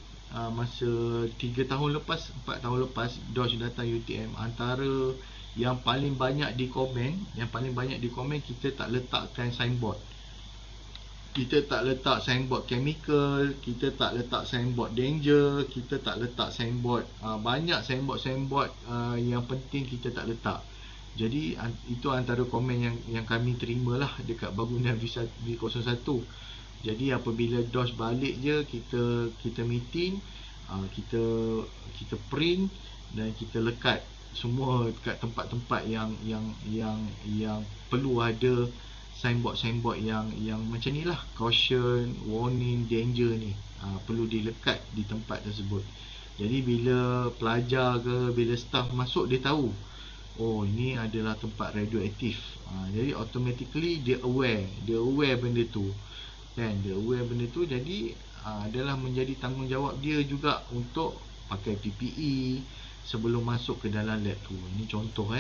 masa 3 tahun lepas, 4 tahun lepas DOS datang UTM. Antara yang paling banyak di komen, kita tak letakkan signboard. Kita tak letak signboard chemical, kita tak letak signboard danger, kita tak letak signboard, banyak signboard yang penting kita tak letak. Jadi itu antara komen yang kami terima lah dekat bangunan V01. Jadi apabila DOS balik je, kita meeting, kita print dan kita lekat semua dekat tempat-tempat yang perlu ada signboard yang macam ni lah, caution, warning, danger ni, perlu dilekat di tempat tersebut. Jadi bila pelajar ke, bila staff masuk, dia tahu, oh ini adalah tempat radioaktif. Jadi automatically dia aware benda tu kan, jadi adalah menjadi tanggungjawab dia juga untuk pakai PPE sebelum masuk ke dalam lab tu. Ini contoh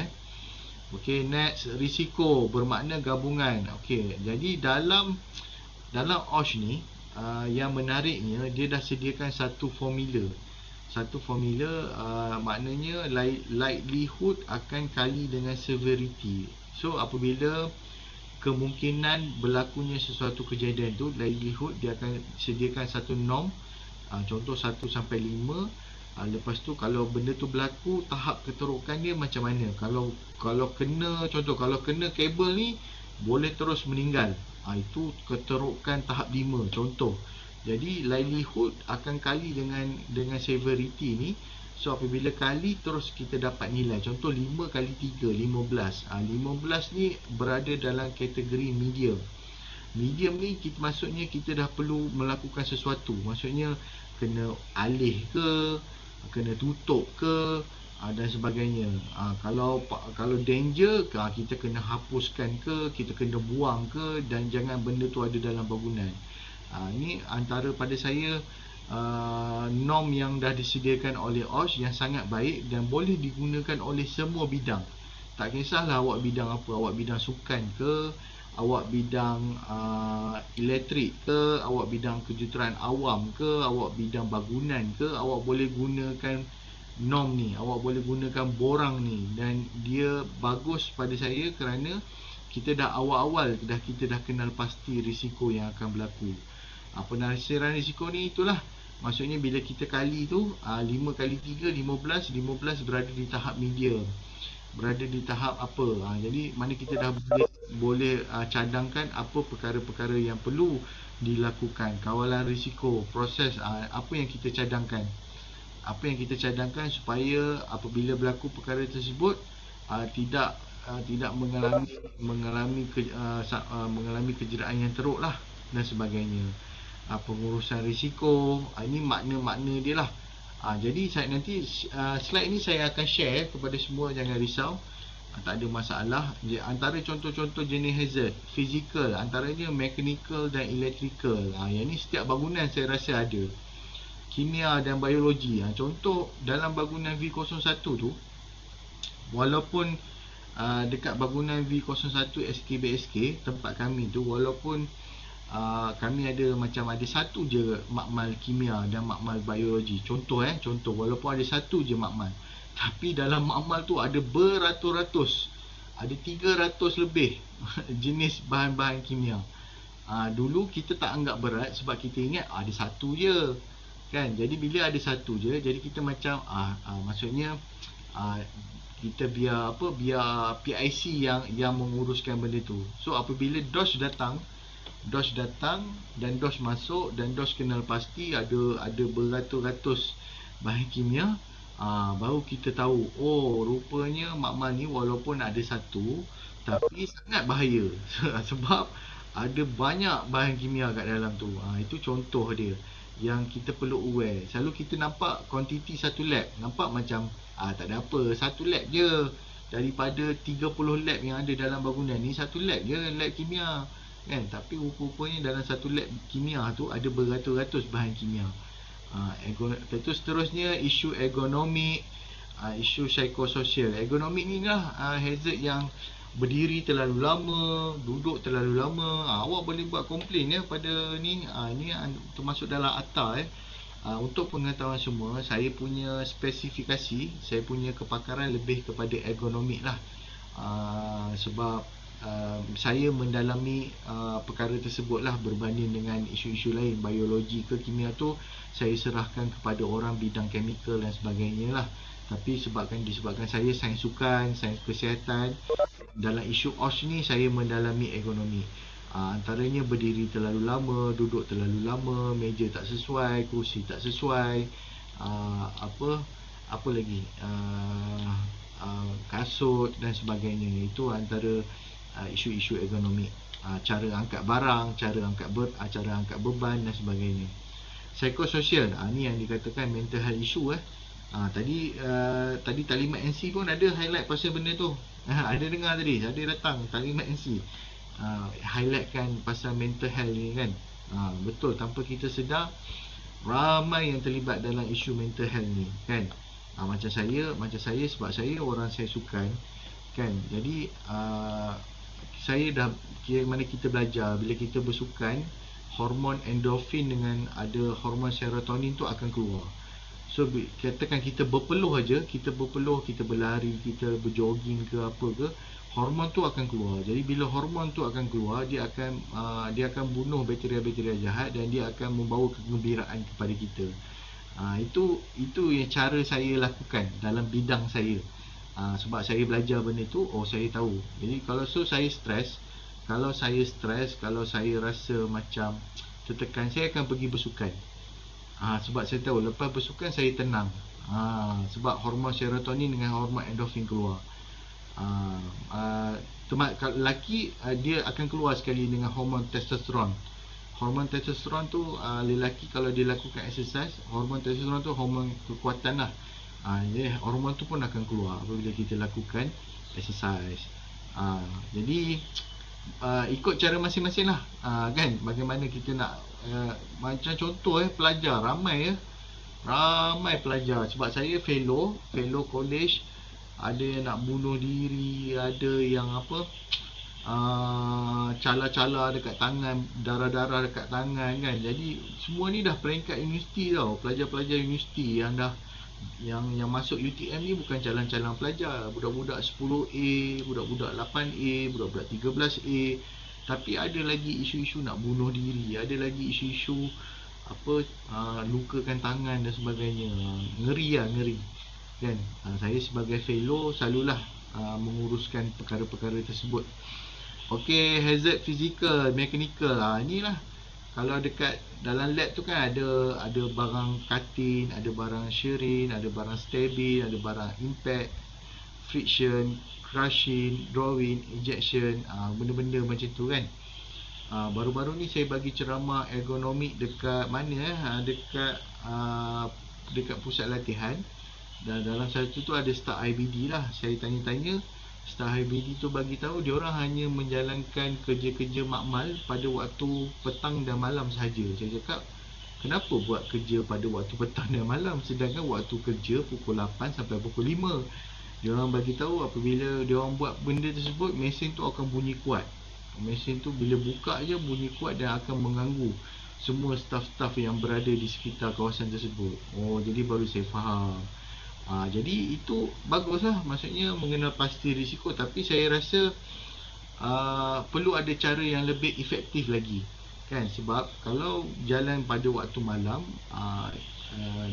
Okey, next, risiko bermakna gabungan. Okey, jadi dalam OSH ni, yang menariknya dia dah sediakan satu formula. Maknanya likelihood akan kali dengan severity. So apabila kemungkinan berlakunya sesuatu kejadian tu, likelihood, dia akan sediakan satu norm, contoh 1 sampai 5. Lepas tu kalau benda tu berlaku, tahap keterokan dia macam mana. Kalau kena kabel ni, boleh terus meninggal. Itu keterokan tahap 5 contoh. Jadi likelihood akan kali dengan severity ni. So apabila kali, terus kita dapat nilai. Contoh 5 kali 3, 15. 15 ni berada dalam kategori medium. Medium ni maksudnya kita dah perlu melakukan sesuatu. Maksudnya kena alih ke, kena tutup ke, dan sebagainya. Kalau danger, kita kena hapuskan ke, kita kena buang ke, dan jangan benda tu ada dalam bangunan. Ini antara pada saya norm yang dah disediakan oleh OSH yang sangat baik dan boleh digunakan oleh semua bidang. Tak kisahlah awak bidang apa, awak bidang sukan ke, awak bidang elektrik ke, awak bidang kejuruteraan awam ke, awak bidang bangunan ke, awak boleh gunakan norm ni, awak boleh gunakan borang ni. Dan dia bagus pada saya kerana kita dah awal-awal kita dah kenal pasti risiko yang akan berlaku. Penasiran risiko ni itulah, maksudnya bila kita kali tu 5 kali 3, 15 berada di tahap medium, berada di tahap apa. Jadi mana kita dah boleh cadangkan apa perkara-perkara yang perlu dilakukan, kawalan risiko, proses, apa yang kita cadangkan supaya apabila berlaku perkara tersebut tidak mengalami kejederaan yang teruk lah dan sebagainya. Pengurusan risiko, ini makna-makna dia lah. Jadi nanti slide ni saya akan share kepada semua, jangan risau, tak ada masalah. Antara contoh-contoh jenis hazard, fizikal, antaranya mechanical dan electrical. Yang ni setiap bangunan saya rasa ada. Kimia dan biologi. Contoh dalam bangunan V01 tu, walaupun dekat bangunan V01 SKBSK tempat kami tu, walaupun kami ada macam ada satu je makmal kimia dan makmal biologi. Contoh walaupun ada satu je makmal, tapi dalam makmal tu ada beratus-ratus, ada 300 lebih jenis bahan-bahan kimia. Dulu kita tak anggap berat sebab kita ingat ada satu je kan. Jadi bila ada satu je, jadi kita macam maksudnya kita biar PIC yang menguruskan benda tu. So apabila DOS datang dan DOS masuk dan DOS kenal pasti ada beratus-ratus bahan kimia, baru kita tahu, oh rupanya makmal ni walaupun ada satu tapi sangat bahaya sebab ada banyak bahan kimia kat dalam tu. Itu contoh dia yang kita perlu aware. Selalu kita nampak kuantiti satu lab, nampak macam tak ada apa, satu lab je. Daripada 30 lab yang ada dalam bangunan ni, satu lab je, lab kimia kan. Tapi rupa-rupanya dalam satu lab kimia tu ada beratus-ratus bahan kimia. Lepas tu seterusnya isu ergonomik, isu psikososial. Ergonomik ni lah hazard yang berdiri terlalu lama, duduk terlalu lama. Awak boleh buat komplain ya pada ni. Ni termasuk dalam ATA untuk pengetahuan semua, saya punya spesifikasi, saya punya kepakaran lebih kepada ergonomik lah. Sebab saya mendalami perkara tersebut lah berbanding dengan isu-isu lain. Biologi ke kimia tu saya serahkan kepada orang bidang chemical dan sebagainya lah. Tapi disebabkan saya sains sukan, sains kesihatan, dalam isu OS ni saya mendalami ergonomi. Antaranya berdiri terlalu lama, duduk terlalu lama, meja tak sesuai, kursi tak sesuai, apa lagi, kasut dan sebagainya. Itu antara isu-isu ergonomi. Cara angkat barang, cara angkat beban dan sebagainya. Psikososial, ni yang dikatakan mental health issue. Tadi Talimat NC pun ada highlight pasal benda tu. Ada dengar tadi, ada datang Talimat NC highlightkan pasal mental health ni kan. Betul, tanpa kita sedar ramai yang terlibat dalam isu mental health ni kan. Macam saya sebab saya orang saya sukan kan. Jadi saya dah kira mana kita belajar bila kita bersukan, hormon endorfin dengan ada hormon serotonin tu akan keluar. So katakan kita berpeluh aja, kita berlari, kita berjogging ke apa ke, hormon tu akan keluar. Jadi bila hormon tu akan keluar, dia akan bunuh bakteria-bakteria jahat dan dia akan membawa kegembiraan kepada kita. Itu yang cara saya lakukan dalam bidang saya. Sebab saya belajar benda tu, saya tahu. Jadi kalau saya stres, kalau saya rasa macam tertekan, saya akan pergi bersukan. Sebab saya tahu lepas bersukan saya tenang. Sebab hormon serotonin dengan hormon endorfin keluar. Lelaki dia akan keluar sekali dengan hormon testosteron. Hormon testosteron tu lelaki kalau dia lakukan exercise, hormon testosteron tu hormon kekuatan lah. Jadi hormon tu pun akan keluar apabila kita lakukan exercise. Jadi ikut cara masing-masing lah kan. Bagaimana kita nak macam contoh pelajar ramai pelajar. Sebab saya fellow college, ada yang nak bunuh diri, ada yang cala-cala dekat tangan, darah-darah dekat tangan kan. Jadi semua ni dah peringkat universiti tau. Pelajar-pelajar universiti yang masuk UTM ni bukan calang-calang pelajar, budak-budak 10A, budak-budak 8A, budak-budak 13A. Tapi ada lagi isu-isu nak bunuh diri, ada lagi isu-isu lukakan tangan dan sebagainya. Ngeri kan. Saya sebagai fellow selalulah menguruskan perkara-perkara tersebut. Okey, hazard fizikal, mekanikal. Inilah kalau dekat dalam lab tu kan ada barang cutting, ada barang shearing, ada barang stabbing, ada barang impact, friction, crushing, drawing, injection, benda-benda macam tu kan. Baru-baru ni saya bagi ceramah ergonomik dekat mana dekat pusat latihan. Dan dalam satu tu ada staff IBD lah. Saya tanya-tanya, staff IBD tu bagi tahu dia orang hanya menjalankan kerja-kerja makmal pada waktu petang dan malam sahaja. Saya cakap, kenapa buat kerja pada waktu petang dan malam sedangkan waktu kerja pukul 8 sampai pukul 5? Dia orang bagi tahu apabila dia orang buat benda tersebut, mesin tu akan bunyi kuat. Mesin tu bila buka je bunyi kuat dan akan mengganggu semua staf-staf yang berada di sekitar kawasan tersebut. Oh, jadi baru saya faham. Jadi itu baguslah, maksudnya mengenal pasti risiko, tapi saya rasa perlu ada cara yang lebih efektif lagi kan, sebab kalau jalan pada waktu malam,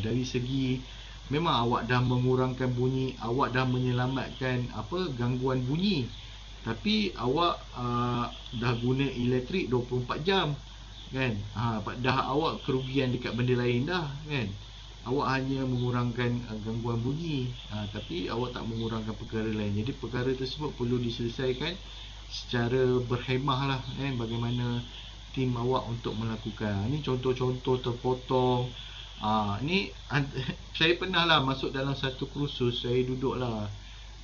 dari segi memang awak dah mengurangkan bunyi, awak dah menyelamatkan gangguan bunyi, tapi awak dah guna elektrik 24 jam kan. Dah awak kerugian dekat benda lain dah kan. Awak hanya mengurangkan gangguan bunyi, tapi awak tak mengurangkan perkara lain. Jadi perkara tersebut perlu diselesaikan secara berhemah lah kan, bagaimana tim awak untuk melakukan. Ni contoh-contoh terpotong. Ni saya pernah lah masuk dalam satu kursus, saya duduk lah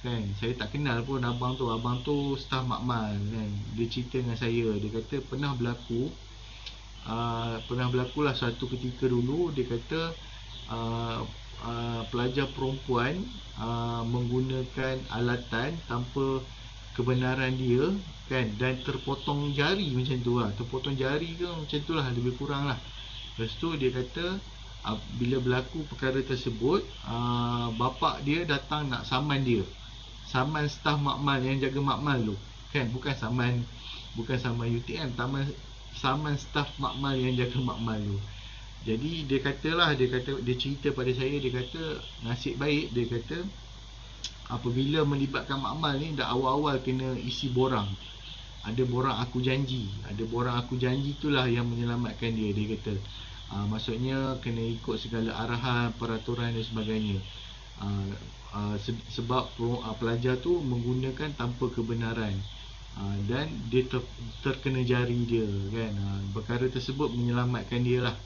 kan, saya tak kenal pun abang tu staf makmal kan. Dia cerita dengan saya, dia kata pernah berlaku lah satu ketika dulu. Dia kata pelajar perempuan menggunakan alatan tanpa kebenaran dia kan, dan terpotong jari macam tu lah, terpotong jari ke macam tu lah, lebih kurang lah. Lepas tu dia kata bila berlaku perkara tersebut, bapak dia datang nak saman dia, saman staf makmal yang jaga makmal tu kan, bukan saman UTM, saman staf makmal yang jaga makmal tu. Jadi dia cerita pada saya, dia kata nasib baik, dia kata apabila melibatkan makmal ni dah awal-awal kena isi borang. Ada borang aku janji, itulah yang menyelamatkan dia kata. Maksudnya kena ikut segala arahan, peraturan dan sebagainya. Sebab pelajar tu menggunakan tanpa kebenaran, dan dia terkena jari dia kan. Perkara tersebut menyelamatkan dia lah.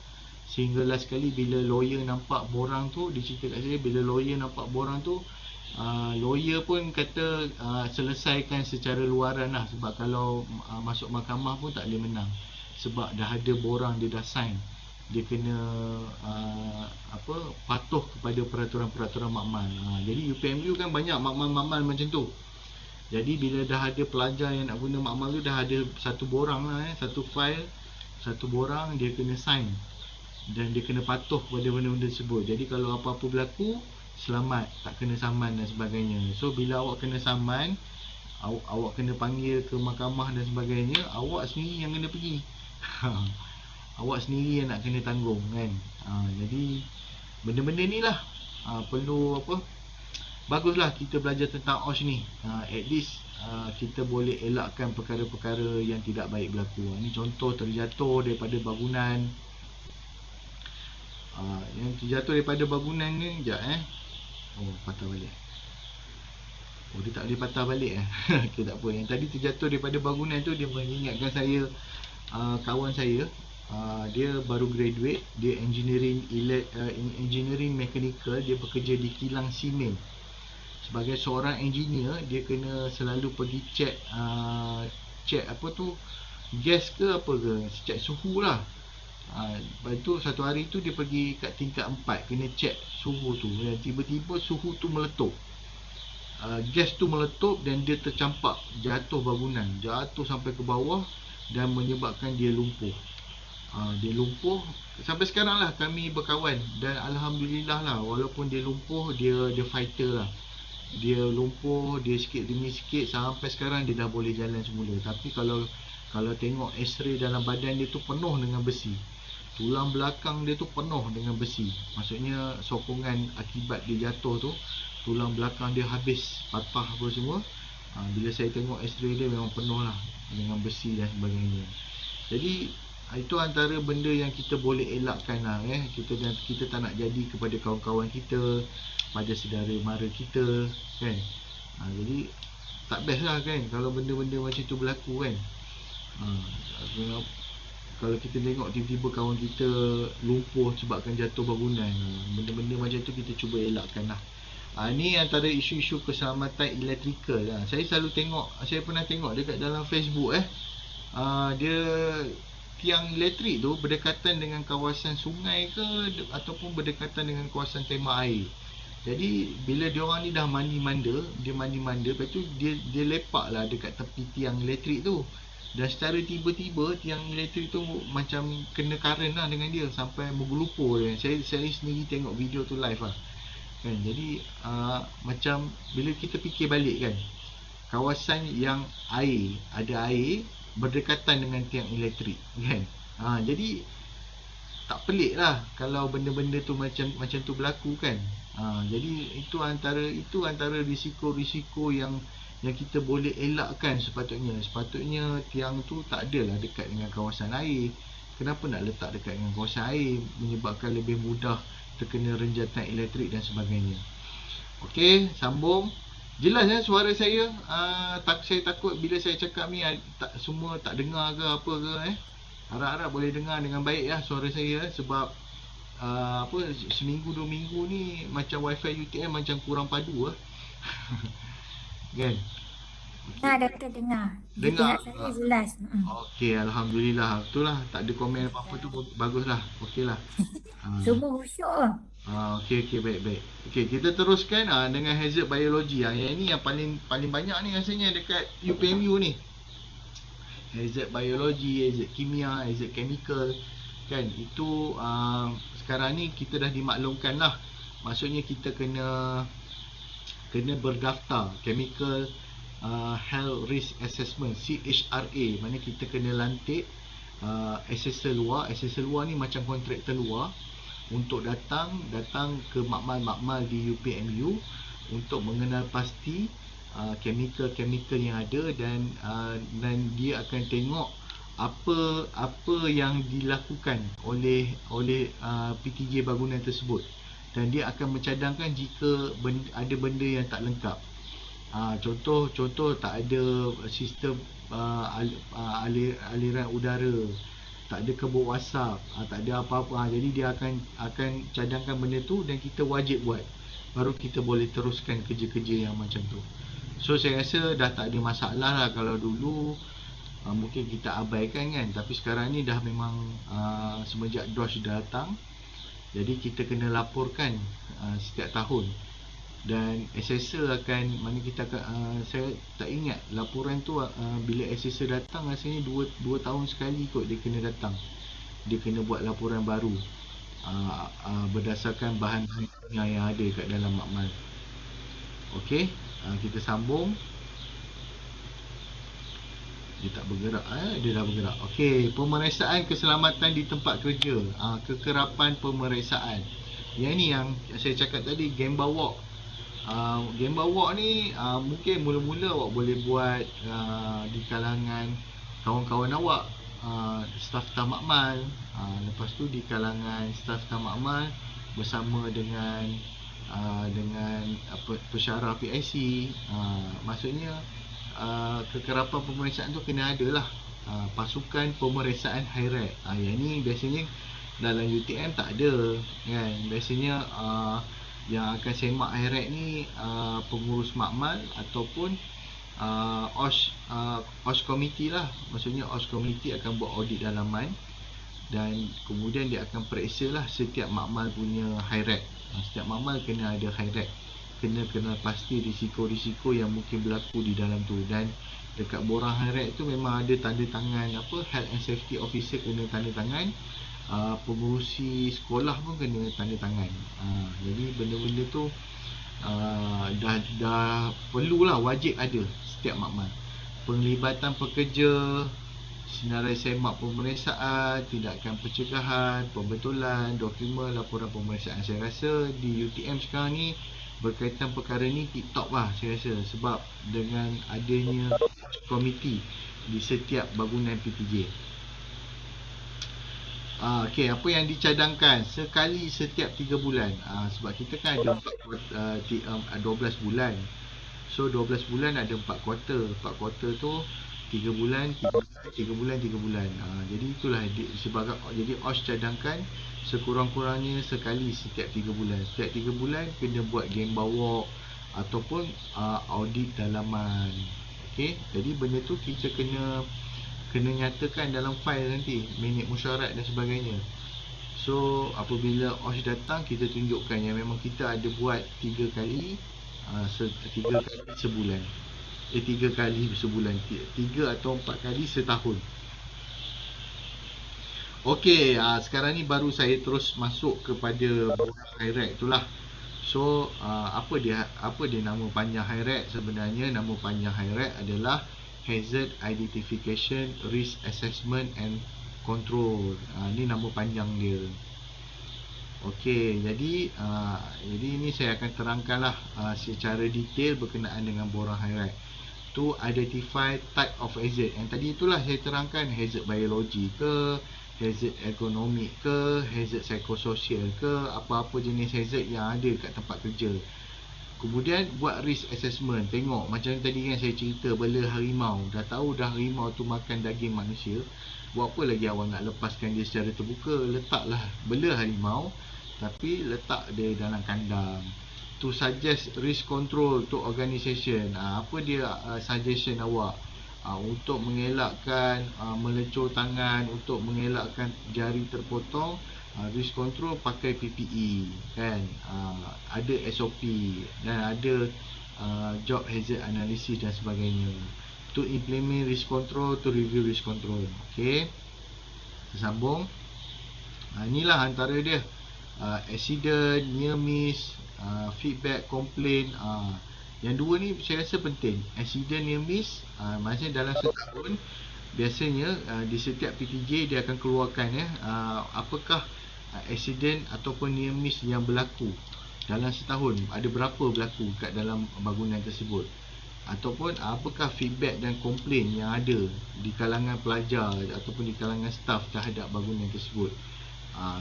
Sehingga last kali bila lawyer nampak borang tu, dia cerita kat saya, bila lawyer nampak borang tu, lawyer pun kata selesaikan secara luaran lah, sebab kalau masuk mahkamah pun tak boleh menang, sebab dah ada borang, dia dah sign, dia kena patuh kepada peraturan-peraturan makmal. Jadi UPMU kan banyak makmal-makmal macam tu. Jadi bila dah ada pelajar yang nak guna makmal tu, dah ada satu borang lah, satu file, satu borang, dia kena sign dan dia kena patuh pada benda-benda tersebut. Jadi kalau apa-apa berlaku, selamat, tak kena saman dan sebagainya. So bila awak kena saman, awak kena panggil ke mahkamah dan sebagainya, awak sendiri yang kena pergi. Awak sendiri yang nak kena tanggung kan. Jadi benda-benda ni lah perlu baguslah kita belajar tentang OSH ni. At least kita boleh elakkan perkara-perkara yang tidak baik berlaku. Ni contoh terjatuh daripada bangunan. Yang terjatuh daripada bangunan ni, sekejap patah balik. Dia tak boleh patah balik okay, tak apa. Yang tadi terjatuh daripada bangunan tu, dia mengingatkan saya kawan saya, dia baru graduate, dia engineering mechanical, dia bekerja di kilang simen. Sebagai seorang engineer, dia kena selalu pergi check gas ke apa ke, check suhu lah. Lepas tu satu hari tu dia pergi kat tingkat 4, kena check suhu tu, dan tiba-tiba suhu tu meletup, gas tu meletup dan dia tercampak, jatuh bangunan, jatuh sampai ke bawah dan menyebabkan dia lumpuh. Dia lumpuh sampai sekarang lah kami berkawan, dan Alhamdulillah lah, walaupun dia lumpuh, dia fighter lah. Dia lumpuh, dia sikit demi sikit, sampai sekarang dia dah boleh jalan semula. Tapi kalau tengok X-ray dalam badan dia tu penuh dengan besi, tulang belakang dia tu penuh dengan besi. Maksudnya sokongan akibat dia jatuh tu, tulang belakang dia habis, patah apa semua. Bila saya tengok X-ray dia memang penuh lah dengan besi dan sebagainya. Jadi itu antara benda yang kita boleh elakkan lah kita tak nak jadi kepada kawan-kawan kita, pada saudara mara kita kan. Jadi tak best lah kan kalau benda-benda macam tu berlaku kan. Kalau kita tengok tiba-tiba kawan kita lumpuh sebabkan jatuh bangunan, benda-benda macam tu kita cuba elakkan lah. Ni antara isu-isu keselamatan elektrikal lah. Saya pernah tengok dekat dalam Facebook dia tiang elektrik tu berdekatan dengan kawasan sungai ke, ataupun berdekatan dengan kawasan tema air. Jadi bila diorang ni dah mandi manda, lepas tu dia lepak lah dekat tepi tiang elektrik tu. Dan secara tiba-tiba tiang elektrik tu macam kena current lah dengan dia sampai menggelupur dia. Saya sendiri tengok video tu live lah kan. Jadi macam bila kita fikir balik kan, kawasan yang ada air berdekatan dengan tiang elektrik kan. Jadi tak pelik lah kalau benda-benda tu macam tu berlaku kan. Jadi itu antara risiko-risiko yang kita boleh elakkan sepatutnya tiang tu tak adalah dekat dengan kawasan air. Kenapa nak letak dekat dengan kawasan air, menyebabkan lebih mudah terkena renjatan elektrik dan sebagainya. Okey, sambung. Jelas suara saya? Saya takut bila saya cakap ni semua tak dengar ke apa ke Harap-harap boleh dengar dengan baik suara saya sebab seminggu 2 minggu ni macam wifi UTM macam kurang padu kan. Doktor dengar. Dengar Saya jelas. Okey, alhamdulillah. Betul lah, tak ada komen apa-apa tu baguslah. Okeylah. Semua khusyuk lah. Okey, baik. Okey, kita teruskan dengan hazard biologi. Yang ini yang paling banyak ni rasanya dekat UPMU ni. Hazard biologi, hazard kimia, hazard chemical kan. Itu sekarang ni kita dah dimaklumkan lah. Maksudnya kita kena berdaftar Chemical Health Risk Assessment, CHRA. Mana kita kena lantik assessor luar. Assessor luar ni macam kontraktor luar untuk datang ke makmal-makmal di UPMU untuk mengenal pasti chemical yang ada dan dia akan tengok apa yang dilakukan oleh PTJ bangunan tersebut, dan dia akan mencadangkan jika ada benda yang tak lengkap. Contoh tak ada sistem aliran udara, tak ada kebun asap, tak ada apa-apa. Jadi dia akan cadangkan benda tu dan kita wajib buat, baru kita boleh teruskan kerja-kerja yang macam tu. So saya rasa dah tak ada masalah lah. Kalau dulu mungkin kita abaikan kan, tapi sekarang ni dah memang semenjak DOS dah datang, jadi kita kena laporkan setiap tahun. Dan assessor akan, mana kita akan, saya tak ingat laporan tu bila assessor datang rasanya 2 tahun sekali kot dia kena datang. Dia kena buat laporan baru berdasarkan bahan-bahan yang ada kat dalam makmal. Okey, kita sambung. Dia tak bergerak. Dia dah bergerak. Okey, pemeriksaan keselamatan di tempat kerja. Kekerapan pemeriksaan. Yang ni yang saya cakap tadi, Gemba Walk. Gemba Walk ni mungkin mula-mula awak boleh buat di kalangan kawan-kawan awak, staf-staf makmal. Lepas tu di kalangan staf-staf makmal bersama dengan pesyarah PIC. Maksudnya kekerapan pemeriksaan tu kena ada lah. Pasukan pemeriksaan hairat. Yang ni biasanya dalam UTM tak ada kan. Biasanya yang akan semak hairat ni pengurus makmal ataupun OS committee lah. Maksudnya OS committee akan buat audit dalaman dan kemudian dia akan periksa lah setiap makmal punya hairat. Setiap makmal kena ada hairat, kena pasti risiko-risiko yang mungkin berlaku di dalam tu. Dan dekat borang hairat tu memang ada tanda tangan Health and Safety Officer kena tanda tangan, pengurusi sekolah pun kena tanda tangan. Jadi benda-benda tu dah perlulah, wajib ada setiap makmal. Penglibatan pekerja, sinarai semak pemeriksaan, tindakan pencegahan, pembetulan, dokumen, laporan pemeriksaan. Saya rasa di UTM sekarang ni berkaitan perkara ni tip-top lah saya rasa, sebab dengan adanya komiti di setiap bangunan PTJ. Okey, apa yang dicadangkan sekali setiap 3 bulan. Sebab kita kan ada 12 bulan. So 12 bulan ada 4 kuarter. 4 kuarter tu 3 bulan, 3 bulan, 3 bulan. Jadi itulah jadi OS cadangkan sekurang-kurangnya sekali setiap 3 bulan. Setiap 3 bulan kena buat Gemba Walk ataupun audit dalaman. Okey, jadi benda tu kita kena nyatakan dalam fail nanti, minit mesyuarat dan sebagainya. So apabila OS datang, kita tunjukkan yang memang kita ada buat 3 kali 3 kali sebulan. 3 kali sebulan, 3 atau 4 kali setahun. Okey, sekarang ni baru saya terus masuk kepada borang HIREC itulah. So, apa dia nama panjang HIREC? Sebenarnya nama panjang HIREC adalah Hazard Identification, Risk Assessment and Control. Ni nama panjang dia. Okey, jadi ini saya akan terangkanlah secara detail berkenaan dengan borang HIREC. To identify type of hazard. Yang tadi itulah saya terangkan, hazard biologi ke, hazard ergonomik ke, hazard psikososial ke, apa-apa jenis hazard yang ada kat tempat kerja. Kemudian buat risk assessment. Tengok macam tadi kan saya cerita bela harimau. Dah tahu dah harimau tu makan daging manusia, buat apa lagi awak nak lepaskan dia secara terbuka? Letaklah bela harimau, tapi letak dia dalam kandang. To suggest risk control to organisation. Apa dia suggestion awak? Untuk mengelakkan melecur tangan, untuk mengelakkan jari terpotong, risk control pakai PPE kan, ada SOP dan ada job hazard analysis dan sebagainya. To implement risk control, to review risk control. Okey, sambung. Inilah antara dia, accident, near miss, feedback, complaint. Yang dua ni saya rasa penting. Accident, near miss, maksudnya dalam setahun biasanya di setiap PTJ dia akan keluarkan apakah accident ataupun near miss yang berlaku dalam setahun, ada berapa berlaku kat dalam bangunan tersebut, ataupun apakah feedback dan komplain yang ada di kalangan pelajar ataupun di kalangan staff terhadap bangunan tersebut.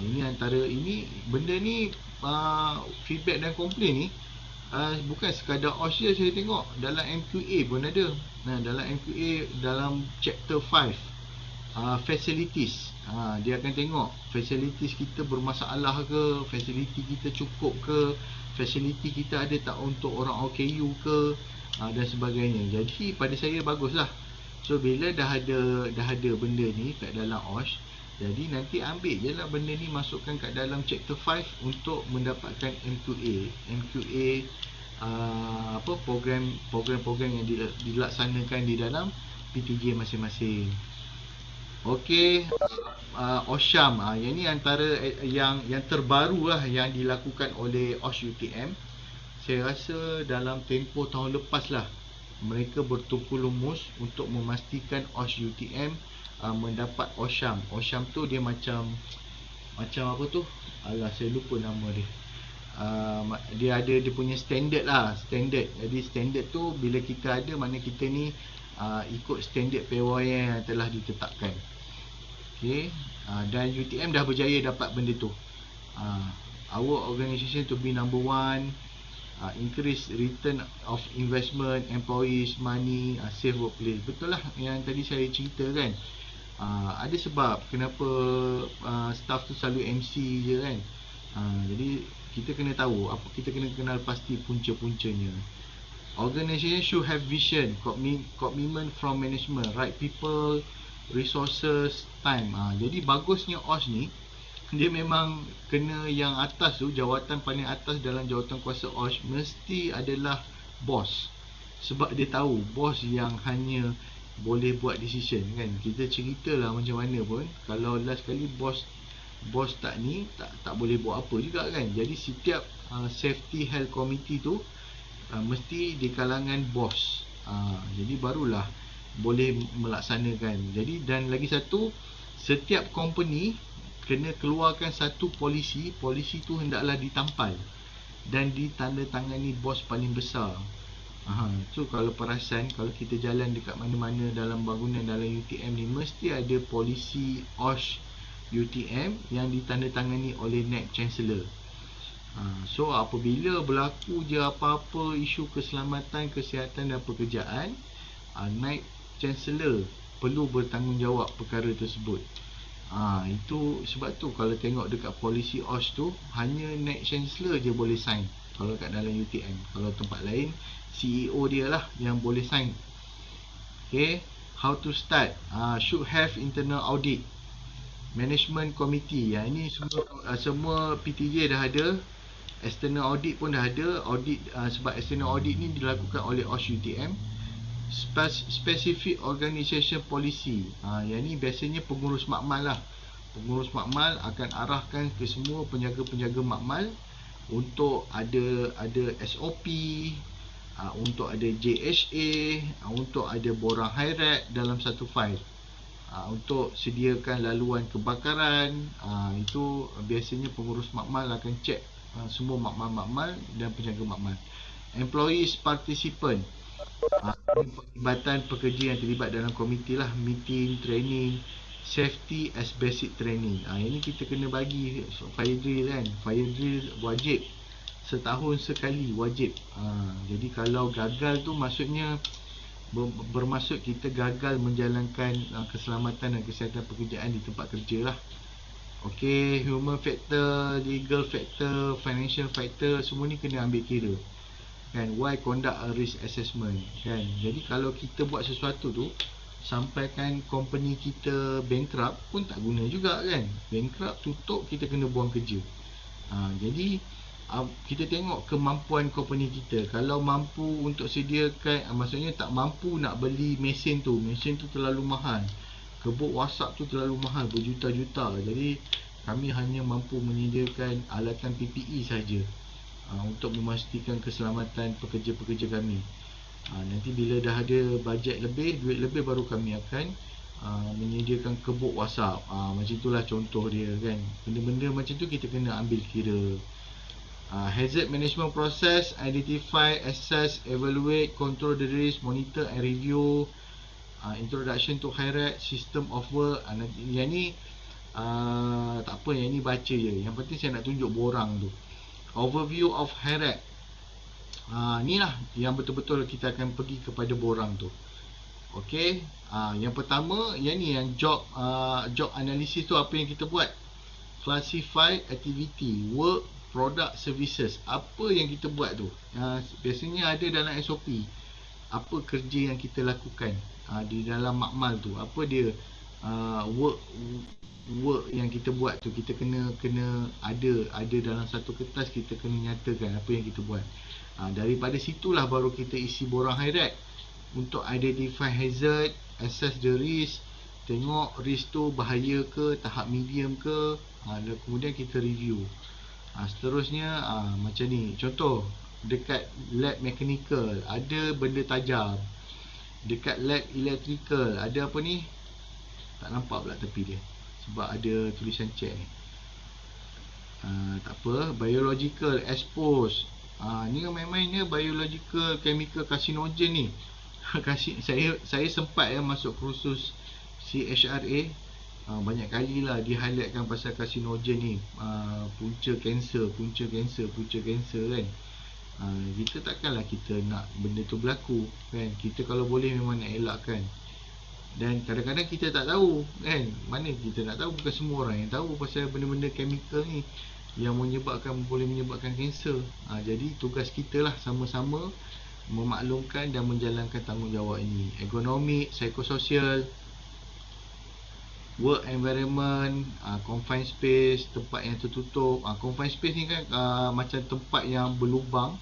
Ini antara ini benda ni, feedback dan komplain ni bukan sekadar OSH je. Saya tengok dalam MQA pun ada. Dalam MQA dalam chapter 5, facilities, dia akan tengok facilities kita bermasalah ke, facility kita cukup ke, facility kita ada tak untuk orang OKU ke, dan sebagainya. Jadi pada saya baguslah. So bila dah ada benda ni kat dalam OSH, jadi nanti ambil je lah benda ni, masukkan kat dalam chapter 5 untuk mendapatkan MQA, program-program yang dilaksanakan di dalam PTJ masing-masing. Okey, OSHAM, yang ni antara yang terbaru lah yang dilakukan oleh OSH UTM. Saya rasa dalam tempoh tahun lepas lah mereka bertumpul lumus untuk memastikan OSH UTM mendapat OSHAM. OSHAM tu dia macam apa tu? Alah, saya lupa nama dia. Dia ada dia punya standard lah, standard. Jadi standard tu bila kita ada, mana kita ni ikut standard PWN yang telah ditetapkan. Okey, dan UTM dah berjaya dapat benda tu. Our organisation to be number one, increase return of investment, employees money, safe workplace. Betul lah yang tadi saya cerita kan. Ada sebab kenapa staff tu selalu MC je kan. Jadi kita kena tahu apa, kita kena kenal pasti punca-puncanya. Organisation should have vision, commitment from management, right people, resources, time. Jadi bagusnya OSH ni, dia memang kena yang atas tu, jawatan paling atas dalam jawatan kuasa OSH mesti adalah bos. Sebab dia tahu bos yang hanya boleh buat decision kan. Kita ceritalah macam mana pun, kalau last kali bos tak ni, tak boleh buat apa juga kan. Jadi setiap safety health committee tu mesti di kalangan bos. Jadi barulah boleh melaksanakan. Jadi dan lagi satu, setiap company kena keluarkan satu polisi. Polisi tu hendaklah ditampal dan ditandatangani bos paling besar. So kalau perasan, kalau kita jalan dekat mana-mana dalam bangunan dalam UTM ni, mesti ada polisi OSH UTM yang ditandatangani oleh Naib Chancellor. So apabila berlaku je apa-apa isu keselamatan, kesihatan dan pekerjaan, Naib Chancellor perlu bertanggungjawab perkara tersebut. Itu sebab tu kalau tengok dekat polisi OSH tu, hanya Naib Chancellor je boleh sign kalau kat dalam UTM. Kalau tempat lain, CEO dia lah yang boleh sign. Okay, how to start? Should have internal audit, management committee. Ini semua PTJ dah ada. External audit pun dah ada. Audit sebab external audit ni dilakukan oleh OSH UTM. Specific Organisation Policy. Yang ni biasanya pengurus makmal lah. Pengurus makmal akan arahkan ke semua penjaga-penjaga makmal untuk ada SOP, untuk ada JHA, untuk ada borang hairat dalam satu fail, untuk sediakan laluan kebakaran. Itu biasanya pengurus makmal akan cek semua makmal-makmal dan penjaga makmal. Employees participant, perlibatan pekerja yang terlibat dalam komiti lah, meeting, training, safety as basic training. Ini kita kena bagi fire drill kan. Fire drill wajib, setahun sekali wajib. Jadi kalau gagal tu maksudnya bermaksud kita gagal menjalankan keselamatan dan kesihatan pekerjaan di tempat kerja lah. Okay, human factor, legal factor, financial factor, semua ni kena ambil kira kan. Why conduct a risk assessment kan. Jadi kalau kita buat sesuatu tu sampai kan company kita bankrupt pun tak guna juga kan. Bankrupt, tutup, kita kena buang kerja. Jadi kita tengok kemampuan company kita. Kalau mampu untuk sediakan, maksudnya tak mampu nak beli mesin tu terlalu mahal, kebuk wasap tu terlalu mahal, berjuta-juta. Jadi kami hanya mampu menyediakan alatan PPE saja untuk memastikan keselamatan pekerja-pekerja kami. Nanti bila dah ada bajet lebih, duit lebih, baru kami akan menyediakan kebuk wasap. Macam itulah contoh dia kan. Benda-benda macam tu kita kena ambil kira. Hazard management process: identify, assess, evaluate, control the risk, monitor and review. Introduction to hairat, system of work. Yang ni tak apa, yang ni baca je. Yang penting saya nak tunjuk borang tu. Overview of hairat. Ni lah yang betul-betul kita akan pergi kepada borang tu. Okay. Yang pertama, yang ni yang job analysis tu, apa yang kita buat. Classify activity, work, product, services. Apa yang kita buat tu. Biasanya ada dalam SOP. Apa kerja yang kita lakukan di dalam makmal tu. Apa dia work yang kita buat tu. Kita kena ada dalam satu kertas, kita kena nyatakan apa yang kita buat. Daripada situlah baru kita isi borang hairat untuk identify hazard, assess the risk, tengok risk tu bahaya ke, tahap medium ke, dan kemudian kita review. Seterusnya macam ni. Contoh, dekat lab mechanical ada benda tajam, dekat lab electrical ada apa ni, tak nampak pula tepi dia sebab ada tulisan check ni. Tak apa. Biological expose. Ni main-main ni, biological chemical carcinogen ni. Saya sempat masuk kursus CHRA. Banyak kali lah di highlightkan pasal carcinogen ni. Punca kanser kan. Kita takkanlah kita nak benda tu berlaku kan. Kita kalau boleh memang nak elakkan. Dan kadang-kadang kita tak tahu kan. Mana kita nak tahu, bukan semua orang yang tahu pasal benda-benda chemical ni yang boleh menyebabkan kanser. Jadi tugas kita lah sama-sama memaklumkan dan menjalankan tanggungjawab ini. Ergonomik, psikososial, work environment, confined space, tempat yang tertutup. Confined space ni kan macam tempat yang berlubang,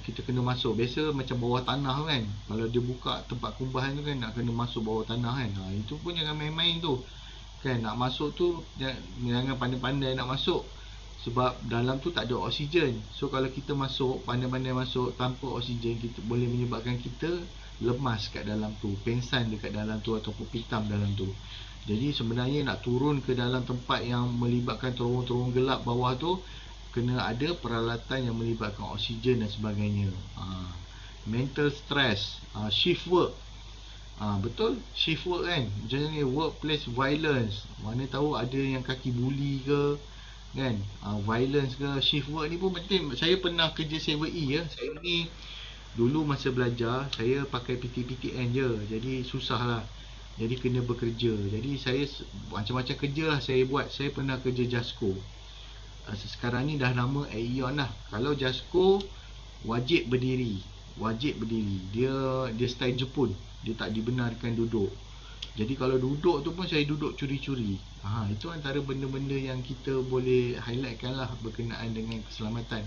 kita kena masuk. Biasa macam bawah tanah kan. Kalau dia buka tempat kumbahan tu kan, nak kena masuk bawah tanah kan. Itu pun jangan main-main tu kan. Nak masuk tu jangan pandai-pandai nak masuk, sebab dalam tu tak ada oksigen. So kalau kita masuk, pandai-pandai masuk tanpa oksigen, kita boleh menyebabkan kita lemas kat dalam tu, pengsan dekat dalam tu, ataupun pitam dalam tu. Jadi sebenarnya nak turun ke dalam tempat yang melibatkan terowong-terowong gelap bawah tu, kena ada peralatan yang melibatkan oksigen dan sebagainya. Mental stress, shift work. Betul, shift work kan. Macam ni, workplace violence. Mana tahu ada yang kaki buli ke kan, violence ke. Shift work ni pun penting. Saya pernah kerja 7E ya. Saya ni dulu masa belajar, saya pakai PTPTN je. Jadi susah lah. Jadi kena bekerja. Jadi saya macam-macam kerja lah saya buat. Saya pernah kerja JASCO. Sekarang ni dah nama Aeon lah. Kalau JASCO wajib berdiri. Dia style Jepun. Dia tak dibenarkan duduk. Jadi kalau duduk tu pun saya duduk curi-curi. Itu antara benda-benda yang kita boleh highlightkan lah berkenaan dengan keselamatan.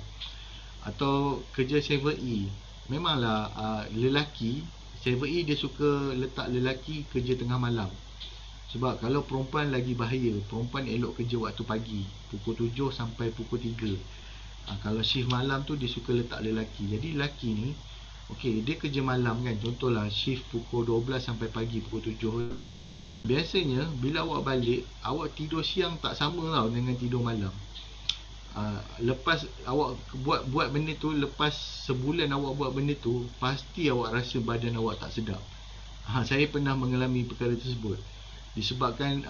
Atau kerja 7E. Memanglah lelaki Saver E dia suka letak lelaki kerja tengah malam. Sebab kalau perempuan lagi bahaya, perempuan elok kerja waktu pagi, pukul 7 sampai pukul 3. Kalau shift malam tu dia suka letak lelaki. Jadi lelaki ni, okey, dia kerja malam kan. Contohlah shift pukul 12 sampai pagi pukul 7. Biasanya bila awak balik, awak tidur siang tak sama tau dengan tidur malam. Lepas awak buat benda tu, lepas sebulan awak buat benda tu, pasti awak rasa badan awak tak sedap. Saya pernah mengalami perkara tersebut. Disebabkan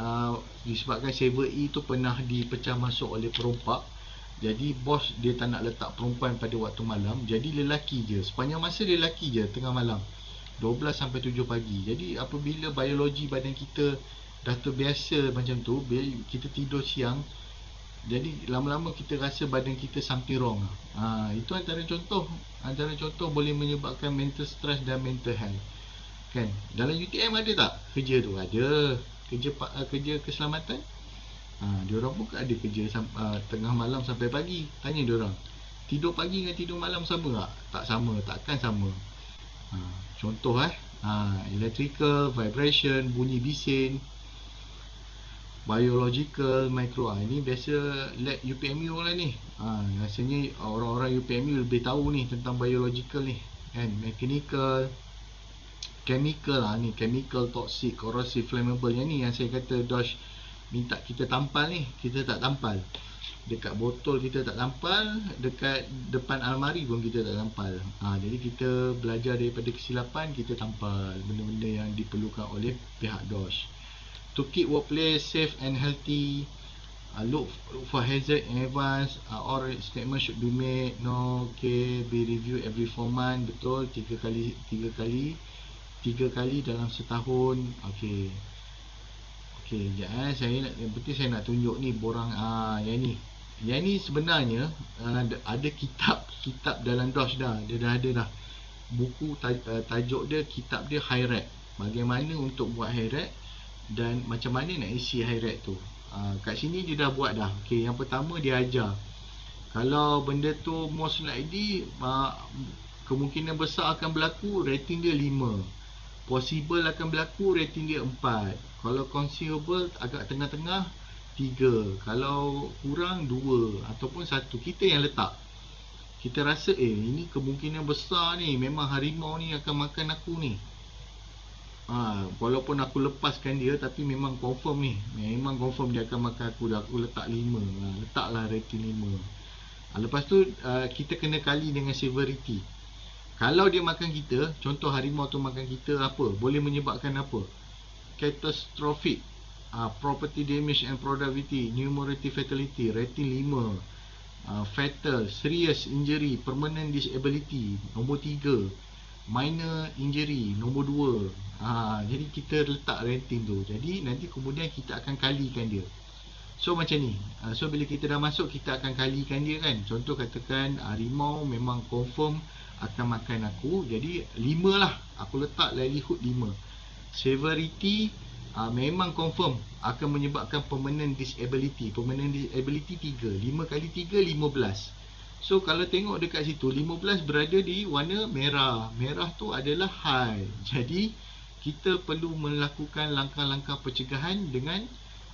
Saver E tu pernah dipecah masuk oleh perompak. Jadi bos dia tak nak letak perempuan pada waktu malam, jadi lelaki je. Sepanjang masa dia lelaki je tengah malam, 12 sampai 7 pagi. Jadi apabila biologi badan kita dah terbiasa macam tu, bila kita tidur siang, jadi lama-lama kita rasa badan kita something wrong. Itu antara contoh boleh menyebabkan mental stress dan mental health. Kan? Dalam UTM ada tak kerja tu? Ada. Kerja keselamatan. Diorang pun ada kerja tengah malam sampai pagi. Tanya diorang, tidur pagi dengan tidur malam sama tak? Tak sama, takkan sama. Contoh electrical, vibration, bunyi bising, biological, micro. Ini biasa lab UPMU lah ni. Rasanya orang-orang UPMU lebih tahu ni tentang biological ni kan. Mechanical, chemical ni, chemical, toxic, corrosive, flammable. Yang ni yang saya kata Dosh minta kita tampal ni, kita tak tampal. Dekat botol kita tak tampal, dekat depan almari pun kita tak tampal. Jadi kita belajar daripada kesilapan, kita tampal benda-benda yang diperlukan oleh pihak Dosh. To keep workplace safe and healthy, look for hazard in advance. All statement should be made. No, okay, be reviewed every 4 months. Betul, 3 kali dalam setahun. Okey, sekejap saya nak tunjuk ni borang yang ni sebenarnya ada kitab dalam DOS dah. Dia dah ada dah. Buku tajuk dia, kitab dia high rack. Bagaimana untuk buat high rack dan macam mana nak isi high rack tu. Kat sini dia dah buat dah. Okey, yang pertama dia ajar. Kalau benda tu most likely kemungkinan besar akan berlaku, rating dia 5. Possible akan berlaku, rating dia 4. Kalau conceivable agak tengah-tengah, 3. Kalau kurang, 2 ataupun 1. Kita yang letak. Kita rasa ini kemungkinan besar ni, memang harimau ni akan makan aku ni. Walaupun aku lepaskan dia, tapi memang confirm ni, memang confirm dia akan makan aku. Aku letak 5. Letaklah rating 5. Lepas tu kita kena kali dengan severity. Kalau dia makan kita, contoh harimau tu makan kita, apa? Boleh menyebabkan apa? Catastrophic, property damage and productivity, numerative fatality, rating 5. Fatal, serious injury, permanent disability, nombor 3. Minor injury, nombor 2. Jadi kita letak rating tu. Jadi nanti kemudian kita akan kalikan dia. So macam ni. So bila kita dah masuk, kita akan kalikan dia kan. Contoh katakan harimau memang confirm akan makan aku, jadi 5 lah. Aku letak likelihood 5. Severity memang confirm akan menyebabkan permanent disability. Permanent disability 3. 5 kali 3, 15. So kalau tengok dekat situ, 15 berada di warna merah. Merah tu adalah high. Jadi kita perlu melakukan langkah-langkah pencegahan. Dengan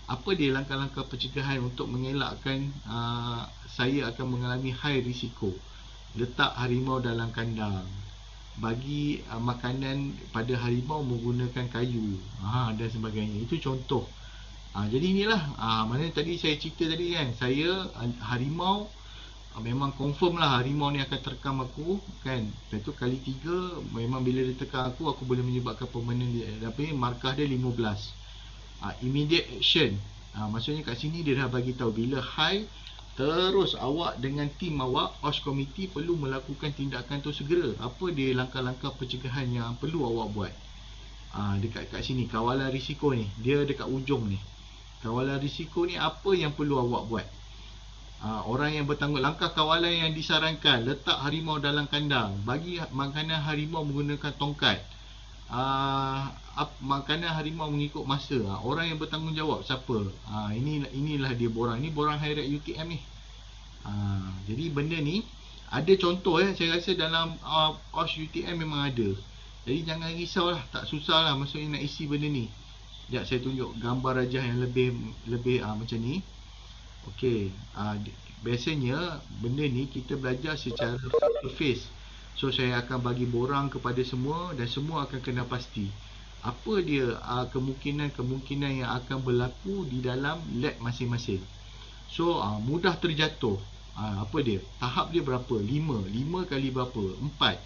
apa dia langkah-langkah pencegahan untuk mengelakkan saya akan mengalami high risiko? Letak harimau dalam kandang, bagi makanan pada harimau menggunakan kayu dan sebagainya. Itu contoh. Jadi inilah mana tadi saya cerita tadi kan, saya harimau memang confirm lah harimau ni akan terkam aku kan. Lepas tu kali 3, memang bila dia terkam aku boleh menyebabkan permanent dia. Tapi markah dia 15. Immediate action, maksudnya kat sini dia dah bagi tahu bila high, terus awak dengan tim awak, OSH committee perlu melakukan tindakan tu segera. Apa dia langkah-langkah pencegahan yang perlu awak buat? Dekat sini kawalan risiko ni, dia dekat ujung ni. Kawalan risiko ni apa yang perlu awak buat? Orang yang bertanggung, langkah kawalan yang disarankan, letak harimau dalam kandang, bagi makanan harimau menggunakan tongkat. Makanan harimau mengikut masa. Orang yang bertanggungjawab siapa? Inilah dia borang. Ini borang high rack UTM ni. Jadi benda ni ada contoh saya rasa dalam OSH UTM memang ada. Jadi jangan risaulah, tak susah lah maksudnya nak isi benda ni. Sekejap saya tunjuk gambar rajah yang lebih lebih macam ni. Okey, biasanya benda ni kita belajar secara face to face. So saya akan bagi borang kepada semua dan semua akan kena pasti apa dia kemungkinan-kemungkinan yang akan berlaku di dalam lab masing-masing. So mudah terjatuh. Apa dia? Tahap dia berapa? 5. 5 kali berapa? 4.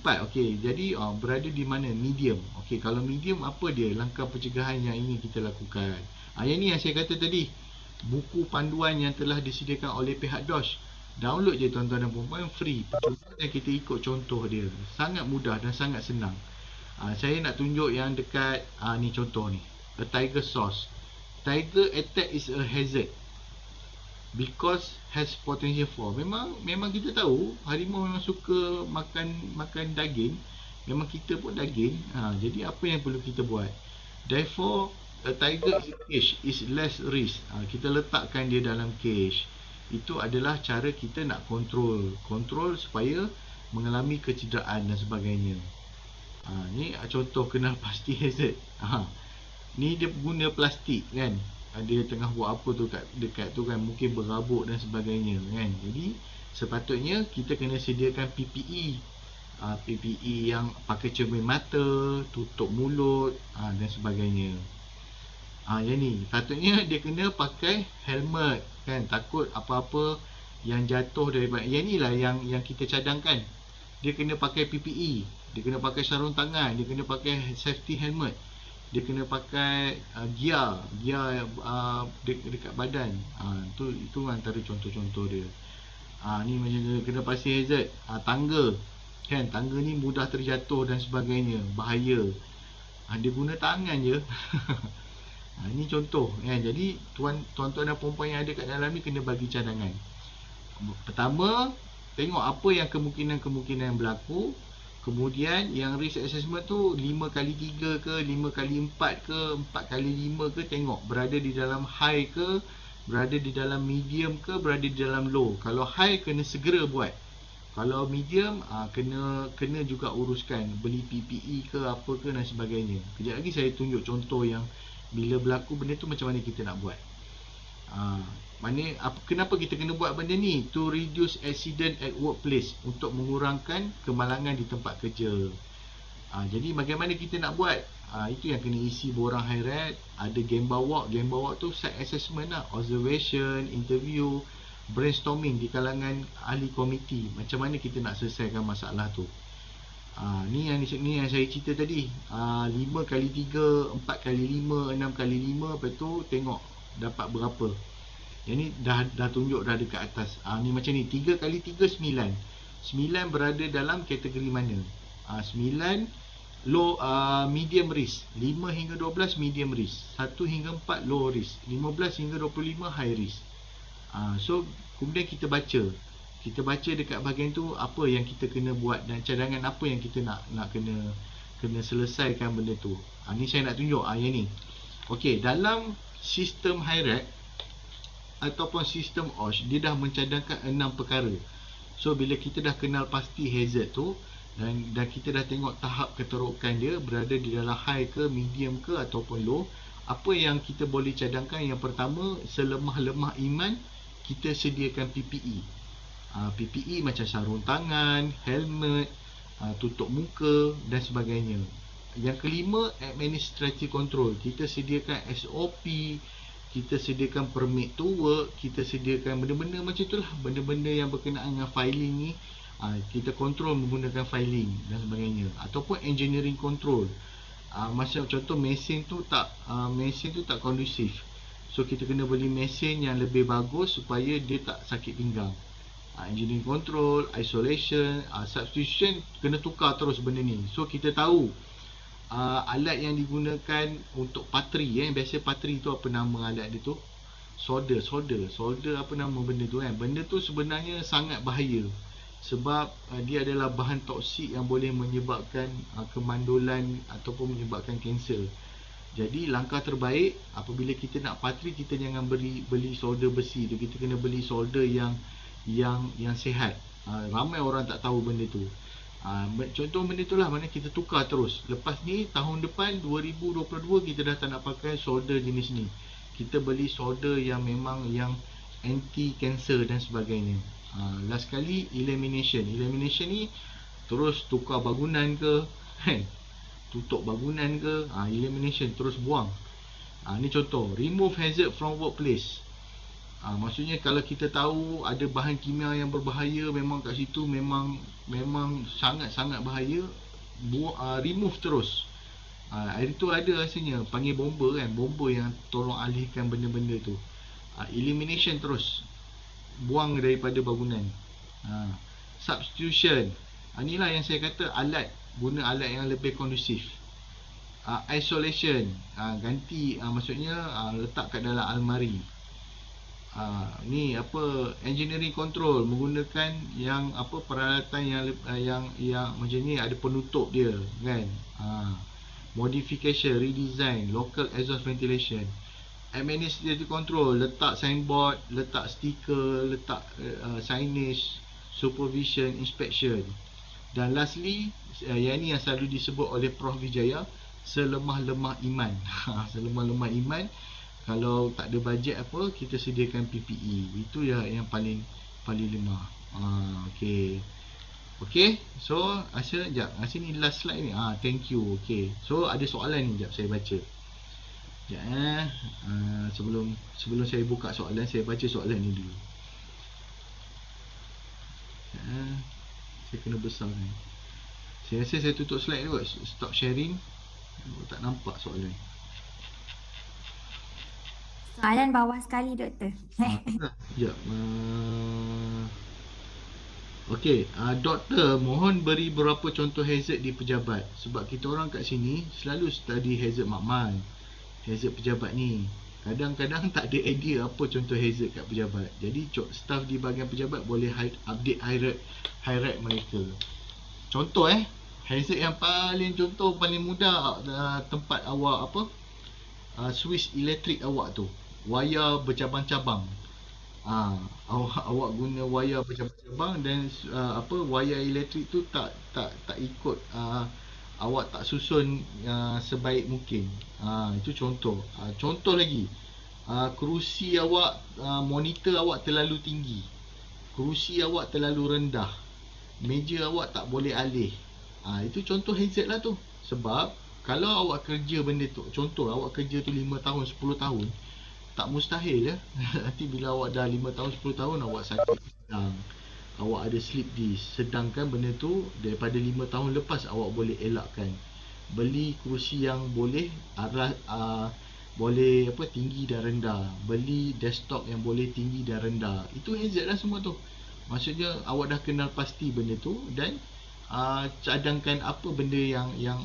4. Okey. Jadi berada di mana? Medium. Okey, kalau medium apa dia? Langkah pencegahan yang ingin kita lakukan. Yang ni yang saya kata tadi. Buku panduan yang telah disediakan oleh pihak DOSH. Download je tuan-tuan dan puan-puan, free. Percuma dan kita ikut contoh dia. Sangat mudah dan sangat senang. Saya nak tunjuk yang dekat ni contoh ni. A tiger source. Tiger attack is a hazard because has potential for. Memang kita tahu harimau memang suka makan daging. Memang kita pun daging. Jadi apa yang perlu kita buat? Therefore, a tiger in cage is less risk. Kita letakkan dia dalam cage. Itu adalah cara kita nak kontrol supaya mengalami kecederaan dan sebagainya. Ni contoh kenal pasti hazard. Ni dia guna plastik kan. Dia tengah buat apa tu dekat tu kan, mungkin berabuk dan sebagainya kan. Jadi sepatutnya kita kena sediakan PPE. PPE yang pakai cermin mata, tutup mulut dan sebagainya. Yang ni patutnya dia kena pakai helmet kan, takut apa-apa yang jatuh daripada. Yang ni lah yang kita cadangkan. Dia kena pakai PPE, dia kena pakai sarung tangan, dia kena pakai safety helmet, dia kena pakai gear dekat badan. Itu antara contoh-contoh dia. Ni macam dia kena pasti hazard. Tangga kan, tangga ni mudah terjatuh dan sebagainya, bahaya. Dia guna tangan je. Ini contoh kan. Jadi tuan-tuan dan puan-puan yang ada kat dalam ni kena bagi cadangan. Pertama, tengok apa yang kemungkinan-kemungkinan yang berlaku. Kemudian yang risk assessment tu 5x3 ke, 5x4 ke, 4x5 ke, tengok berada di dalam high ke, berada di dalam medium ke, berada di dalam low. Kalau high kena segera buat. Kalau medium kena juga uruskan, beli PPE ke apa ke dan sebagainya. Kejap lagi saya tunjuk contoh yang bila berlaku benda tu macam mana kita nak buat. Kenapa kita kena buat benda ni? To reduce accident at workplace, untuk mengurangkan kemalangan di tempat kerja. Jadi bagaimana kita nak buat? Itu yang kena isi borang hairat. Ada gemba walk. Gemba walk tu site assessment lah, observation, interview, brainstorming di kalangan ahli komiti. Macam mana kita nak selesaikan masalah tu. Ni yang saya cerita tadi. 5x3, 4x5, 6x5, lepas tu tengok dapat berapa. Yang ni dah tunjuk dah dekat atas. Ni macam ni, 3x3 9. 9 berada dalam kategori mana? 9 low, medium risk. 5 hingga 12 medium risk. 1 hingga 4 low risk. 15 hingga 25 high risk. So kemudian kita baca dekat bahagian tu apa yang kita kena buat dan cadangan apa yang kita nak kena selesaikan benda tu. Ni saya nak tunjuk yang ni. Okey, dalam sistem hairat ataupun sistem OSH, dia dah mencadangkan 6 perkara. So bila kita dah kenal pasti hazard tu dan kita dah tengok tahap keterokan dia berada di dalam high ke, medium ke ataupun low, apa yang kita boleh cadangkan? Yang pertama, selemah-lemah iman kita sediakan PPE. PPE macam sarung tangan, helmet, tutup muka dan sebagainya. Yang kelima, administrative control. Kita sediakan SOP, kita sediakan permit to work, kita sediakan benda-benda macam itulah, benda-benda yang berkenaan dengan filing ni. Kita kontrol menggunakan filing dan sebagainya. Ataupun engineering control. Macam contoh mesin tu tak kondusif. So kita kena beli mesin yang lebih bagus supaya dia tak sakit pinggang. Engineering control, isolation, substitution, kena tukar terus benda ni. So kita tahu alat yang digunakan untuk patri, biasa patri tu apa nama alat dia tu? Solder apa nama benda tu kan? Benda tu sebenarnya sangat bahaya sebab dia adalah bahan toksik yang boleh menyebabkan kemandulan ataupun menyebabkan kanser. Jadi langkah terbaik apabila kita nak patri, kita jangan beli solder besi tu, kita kena beli solder yang sihat. Ramai orang tak tahu benda tu. Contoh benda tu lah, mana kita tukar terus. Lepas ni tahun depan 2022 kita dah tak nak pakai solder jenis ni. Kita beli solder yang memang yang anti cancer dan sebagainya. Last kali elimination. Elimination ni terus tukar bangunan ke, kan? Tutup bangunan ke, elimination terus buang. Ni contoh, remove hazard from workplace. Maksudnya kalau kita tahu ada bahan kimia yang berbahaya, memang kat situ memang sangat-sangat bahaya, remove terus. Hari tu ada rasanya panggil bomber kan, bomber yang tolong alihkan benda-benda tu. Elimination terus, buang daripada bangunan. Substitution, inilah yang saya kata guna alat yang lebih kondusif. Isolation, ganti, maksudnya letak kat dalam almari. Ni apa, engineering control, menggunakan yang apa, peralatan yang macam ni, ada penutup dia kan. Modification, redesign, local exhaust ventilation. Administrative control, letak signboard, letak stiker, letak signage, supervision, inspection. Dan lastly, yang ni yang selalu disebut oleh Prof Wijaya, selemah-lemah iman. Selemah-lemah iman, kalau tak ada bajet apa, kita sediakan PPE. Itu yang paling lemah. Okay, so Asya, sekejap, ni last slide ni. Thank you. Okay, so ada soalan ni, sekejap saya baca. Sekejap sebelum saya buka soalan, saya baca soalan ni dulu. Saya kena besarkan. Saya rasa saya tutup slide dulu, stop sharing. Tak nampak soalan. Soalan bawah sekali, Doktor. Sekejap. Okey, doktor, mohon beri beberapa contoh hazard di pejabat. Sebab kita orang kat sini selalu study hazard makmal, hazard pejabat ni. Kadang-kadang tak ada idea apa contoh hazard kat pejabat. Jadi staff di bahagian pejabat boleh update high-rate mereka. Contoh hazard yang paling mudah, tempat awak apa, switch elektrik awak tu, wayar bercabang-cabang. Awak guna wayar bercabang-cabang dan wayar elektrik tu tak ikut, awak tak susun sebaik mungkin. Itu contoh. Contoh lagi, kerusi awak, monitor awak terlalu tinggi, kerusi awak terlalu rendah, meja awak tak boleh alih. Itu contoh hazard lah tu. Sebab kalau awak kerja benda tu, contoh awak kerja tu 5 tahun, 10 tahun, tak mustahil nanti bila awak dah 5 tahun, 10 tahun awak sakit sedang, awak ada slip disc. Sedangkan benda tu daripada 5 tahun lepas awak boleh elakkan. Beli kerusi yang boleh boleh tinggi dan rendah, beli desktop yang boleh tinggi dan rendah. Itu hazard lah semua tu. Maksudnya awak dah kenal pasti benda tu, dan cadangkan apa benda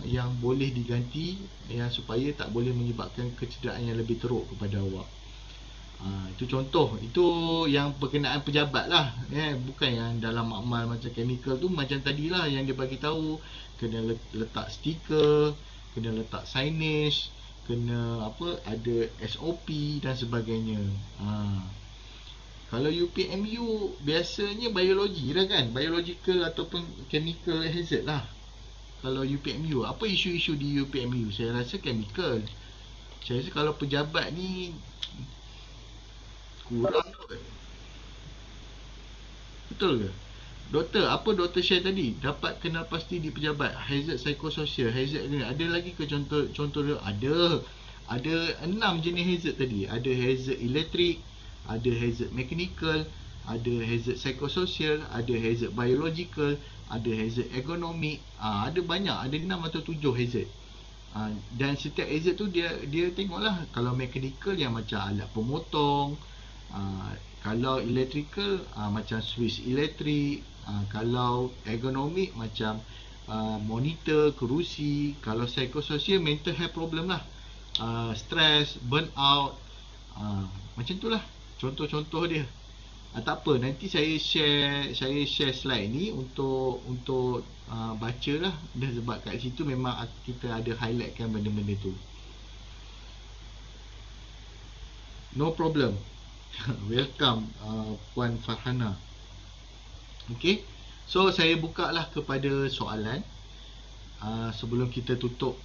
yang boleh diganti, yang supaya tak boleh menyebabkan kecederaan yang lebih teruk kepada awak. Itu contoh. Itu yang berkenaan pejabat lah, bukan yang dalam makmal macam chemical tu. Macam tadilah yang dia bagi tahu, kena letak stiker, kena letak signage, kena ada SOP dan sebagainya. Kalau UPMU biasanya biologi lah kan, biological ataupun chemical hazard lah. Kalau UPMU, apa isu-isu di UPMU? Saya rasa chemical. Saya rasa kalau pejabat ni kurang kot. Betul ke? Doktor, apa doktor share tadi? Dapat kenal pasti di pejabat, hazard psikososial, hazard ni. Ada lagi ke contoh dia? Ada 6 jenis hazard tadi. Ada hazard elektrik, ada hazard mechanical, ada hazard psikososial, ada hazard biological, ada hazard ergonomik. Ada banyak, ada 6 atau 7 hazard. Dan setiap hazard tu dia tengoklah. Kalau mechanical yang macam alat pemotong, kalau electrical macam switch elektrik, kalau ergonomik macam monitor, kerusi. Kalau psikososial, mental health problem lah, stress, burnout, macam tu lah contoh-contoh dia. Tak apa, nanti saya share slide ni untuk baca lah. Dah, sebab kat situ memang kita ada highlightkan benda-benda tu. No problem. Welcome Puan Farhana. Okay, So saya buka lah kepada soalan sebelum kita tutup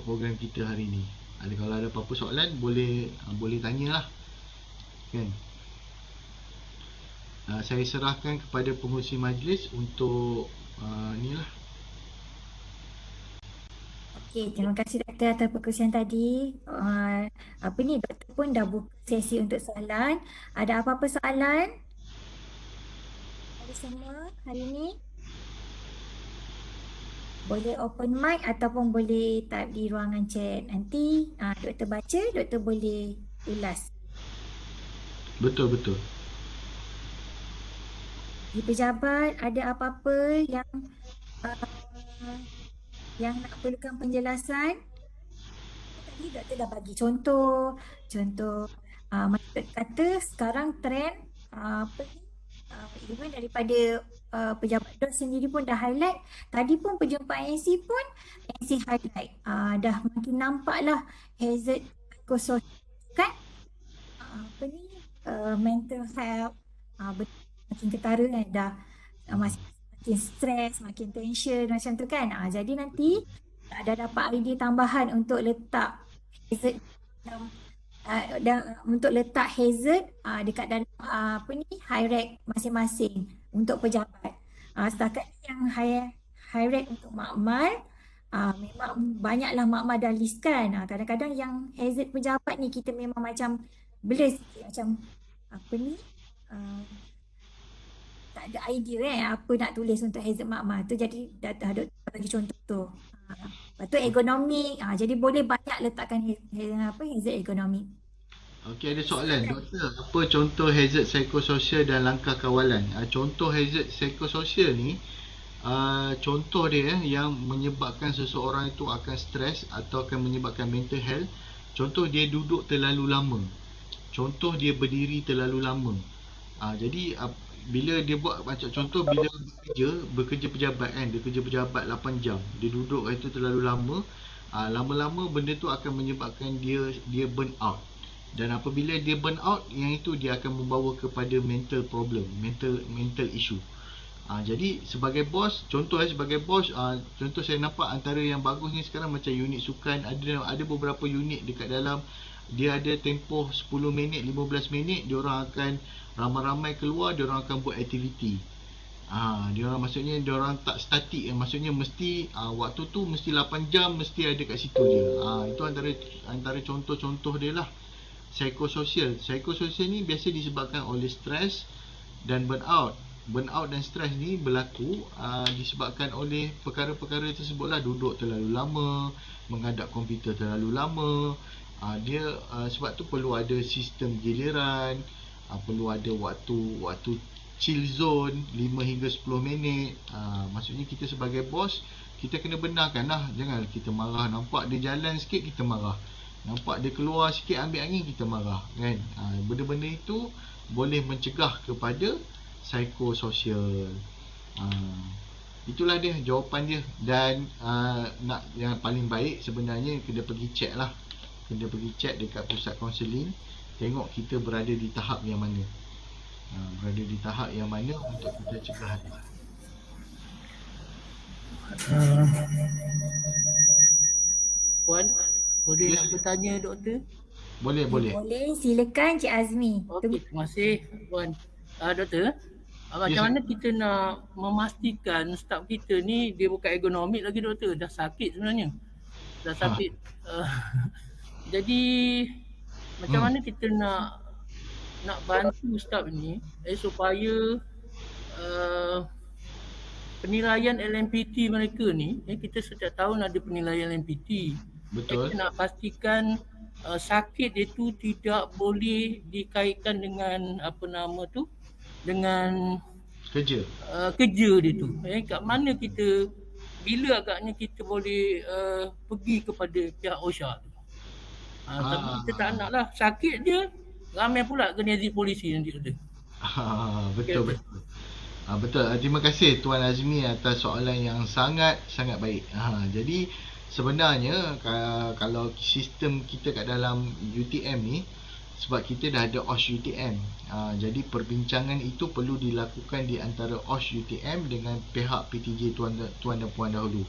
program kita hari ni. Kalau ada apa-apa soalan boleh tanyalah kan. Saya serahkan kepada pengurusi majlis untuk ni lah. Okey, terima kasih doktor atas perkongsian tadi. Doktor pun dah buka sesi untuk soalan. Ada apa-apa soalan? Ada semua hari ni? Boleh open mic ataupun boleh type di ruangan chat. Nanti doktor baca, doktor boleh ulas. Betul. Di pejabat ada apa-apa yang nak perlukan penjelasan? Tadi doktor dah bagi contoh macam doktor kata sekarang trend even daripada pejabat DOS sendiri pun dah highlight. Tadi pun perjumpaan NC pun NC highlight. Dah makin nampak lah hazard psikososial kan? Mental health makin ketara kan, dah makin stres, makin tension macam tu kan. Jadi nanti ada dapat idea tambahan untuk letak hazard untuk letak hazard dekat dalam high rank masing-masing untuk pejabat. Setakat yang high rank untuk makmal, memang banyaklah makmal dah listkan. Kadang-kadang yang hazard pejabat ni kita memang macam blur sikit, macam tak ada idea apa nak tulis untuk hazard makmal tu. Jadi dah bagi contoh tu. Lepas tu ergonomik, jadi boleh banyak letakkan hazard ergonomik. Okey, ada soalan. Doktor, apa contoh hazard psikososial dan langkah kawalan? Contoh hazard psikososial ni, contoh dia yang menyebabkan seseorang itu akan stres atau akan menyebabkan mental health. Contoh dia duduk terlalu lama. Contoh dia berdiri terlalu lama. Jadi bila dia buat macam contoh, bila bekerja pejabat kan, dia kerja pejabat 8 jam, dia duduk itu terlalu lama, lama-lama benda tu akan menyebabkan dia burn out. Dan apabila dia burn out, yang itu dia akan membawa kepada mental problem, mental issue. Jadi sebagai bos, contoh saya nampak antara yang bagus ni sekarang macam unit sukan, ada beberapa unit dekat dalam, dia ada tempoh 10 minit, 15 minit, diorang akan ramai-ramai keluar, diorang akan buat aktiviti. Maksudnya diorang tak statik, maksudnya mesti waktu tu mesti 8 jam mesti ada kat situ je. Itu antara contoh-contoh dia lah. Psikososial ni biasa disebabkan oleh stres dan burnout. Burnout dan stres ni berlaku disebabkan oleh perkara-perkara tersebutlah. Duduk terlalu lama, menghadap komputer terlalu lama. Sebab tu perlu ada sistem giliran, perlu ada waktu chill zone 5 hingga 10 minit. Maksudnya kita sebagai bos, kita kena benarkan lah. Jangan kita marah, nampak dia jalan sikit kita marah, nampak dia keluar sikit ambil angin kita marah kan. Benda-benda itu boleh mencegah kepada psikososial. Itulah dia jawapan dia. Dan nak yang paling baik sebenarnya kena pergi check lah. Kena pergi check dekat pusat kaunseling, tengok kita berada di tahap yang mana. Berada di tahap yang mana untuk kita cegah. Puan, boleh nak bertanya doktor? Boleh. Boleh, silakan Cik Azmi. Okey, terima kasih Puan. Doktor, macam mana kita nak memastikan staf kita ni dia bukan ergonomik lagi doktor, dah sakit sebenarnya. Dah sakit. Jadi macam mana kita nak bantu staf ni supaya penilaian LMPT mereka ni, kita setiap tahun ada penilaian LMPT. Betul. Kita nak pastikan sakit itu tidak boleh dikaitkan dengan dengan kerja dia tu. Kat mana bila agaknya kita boleh pergi kepada pihak OSHA tu. Tapi kita tak nak lah sakit dia ramai pula kena exit polisi nanti tu. Betul. Betul. Terima kasih Tuan Azmi atas soalan yang sangat baik. Jadi sebenarnya kalau sistem kita kat dalam UTM ni, sebab kita dah ada OSH UTM. Jadi perbincangan itu perlu dilakukan di antara OSH UTM dengan pihak PTJ tuan dan puan dahulu.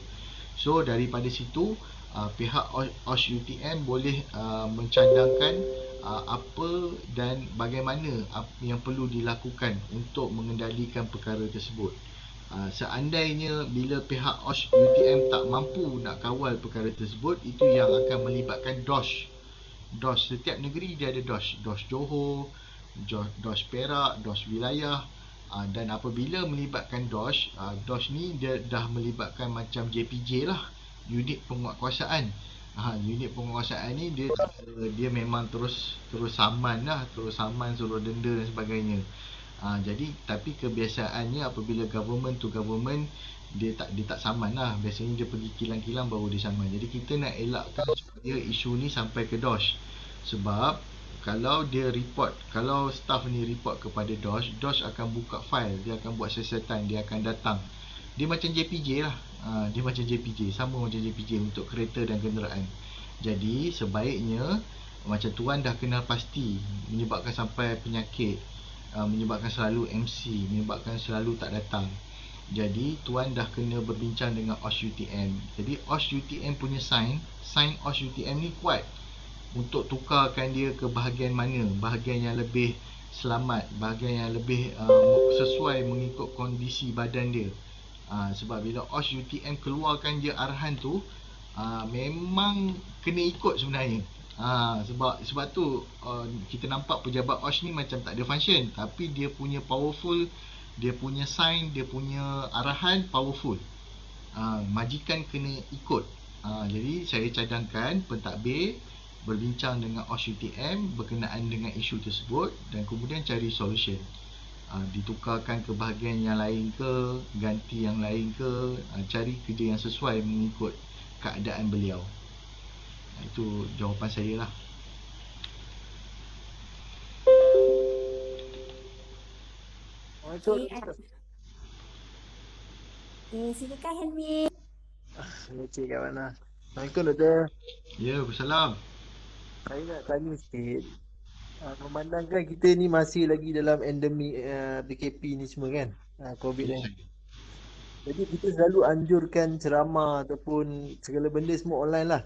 So daripada situ pihak OSH UTM boleh mencadangkan apa dan bagaimana yang perlu dilakukan untuk mengendalikan perkara tersebut. Seandainya bila pihak OSH UTM tak mampu nak kawal perkara tersebut, itu yang akan melibatkan DOSH. Setiap negeri dia ada DOSH Johor, DOSH Perak, DOSH wilayah. Dan apabila melibatkan DOSH ni dia dah melibatkan macam JPJ lah, unit penguatkuasaan. Unit penguatkuasaan ni dia memang terus saman lah, terus saman, suruh denda dan sebagainya. Jadi tapi kebiasaannya apabila government to government, dia tak saman lah. Biasanya dia pergi kilang-kilang baru dia saman. Jadi kita nak elakkan supaya isu ni sampai ke DOSH. Sebab kalau staff ni report kepada DOSH akan buka file, dia akan buat siasatan, dia akan datang. Dia macam JPJ lah. Dia macam JPJ, sama macam JPJ untuk kereta dan kenderaan. Jadi sebaiknya macam tuan dah kenal pasti menyebabkan sampai penyakit, menyebabkan selalu MC, menyebabkan selalu tak datang. Jadi tuan dah kena berbincang dengan OSH UTM. Jadi OSH UTM punya sign OSH UTM ni kuat untuk tukarkan dia ke bahagian mana, bahagian yang lebih selamat, bahagian yang lebih sesuai mengikut kondisi badan dia. Sebab bila OSH UTM keluarkan je arahan tu, memang kena ikut sebenarnya. Sebab tu kita nampak pejabat OSH ni macam tak ada function, tapi dia punya powerful, dia punya sign, dia punya arahan powerful. Majikan kena ikut. Jadi saya cadangkan pentadbir berbincang dengan OSH UTM berkenaan dengan isu tersebut dan kemudian cari solution. Ditukarkan ke bahagian yang lain ke, ganti yang lain ke, cari kerja yang sesuai mengikut keadaan beliau. Itu jawapan saya lah. Okey, silakan Helmi. Okey Kak Wana. Assalamualaikum Doktor. Ya, Wassalam. Saya nak tanya sikit. Memandangkan kita ni masih lagi dalam endemik PKP ni semua kan, COVID-19. Jadi kita selalu anjurkan ceramah ataupun segala benda semua online lah.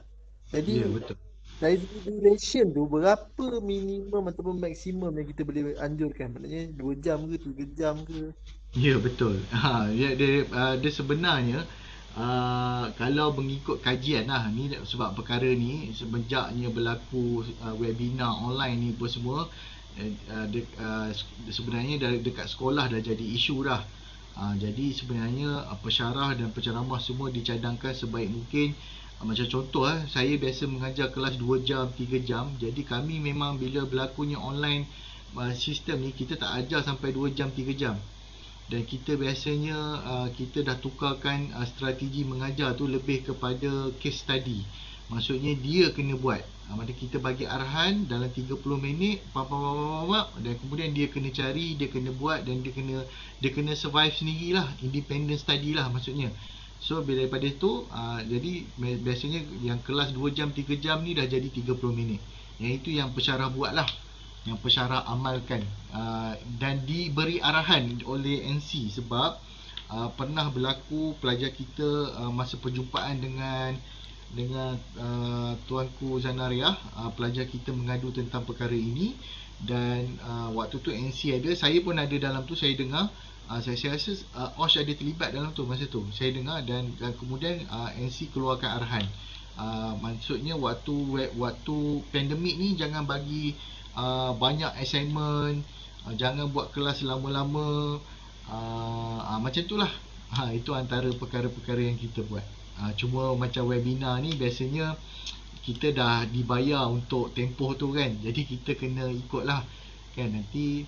Jadi betul. dari duration tu berapa minimum ataupun maksimum yang kita boleh anjurkan? Maknanya 2 jam ke 3 jam ke? Ya, betul. Dia sebenarnya kalau mengikut kajian lah ni, sebab perkara ni semenjaknya berlaku webinar online ni pun semua, sebenarnya dekat sekolah dah jadi isu dah. Jadi sebenarnya pesyarah dan penceramah semua dicadangkan sebaik mungkin. Macam contoh saya biasa mengajar kelas 2 jam, 3 jam. Jadi kami memang bila berlakunya online sistem ni, kita tak ajar sampai 2 jam, 3 jam. Dan kita biasanya kita dah tukarkan strategi mengajar tu lebih kepada case study. Maksudnya dia kena buat. Maksudnya kita bagi arahan dalam 30 minit, dan kemudian dia kena cari, dia kena buat, dan dia kena survive sendirilah, independent study lah maksudnya. So bila daripada itu, jadi biasanya yang kelas 2 jam, 3 jam ni dah jadi 30 minit. Yang itu yang pensyarah buat lah, yang pensyarah amalkan, dan diberi arahan oleh NC. Sebab pernah berlaku pelajar kita masa perjumpaan dengan Tuanku Zanariah, pelajar kita mengadu tentang perkara ini. Dan waktu tu NC ada, saya pun ada dalam tu, saya dengar. Saya rasa OSH ada terlibat dalam tu masa tu, saya dengar. Dan kemudian NC keluarkan arahan. Maksudnya waktu pandemik ni jangan bagi banyak assignment, jangan buat kelas lama-lama, macam tu lah. Itu antara perkara-perkara yang kita buat. Cuma macam webinar ni biasanya kita dah dibayar untuk tempoh tu kan, jadi kita kena ikut lah kan. Nanti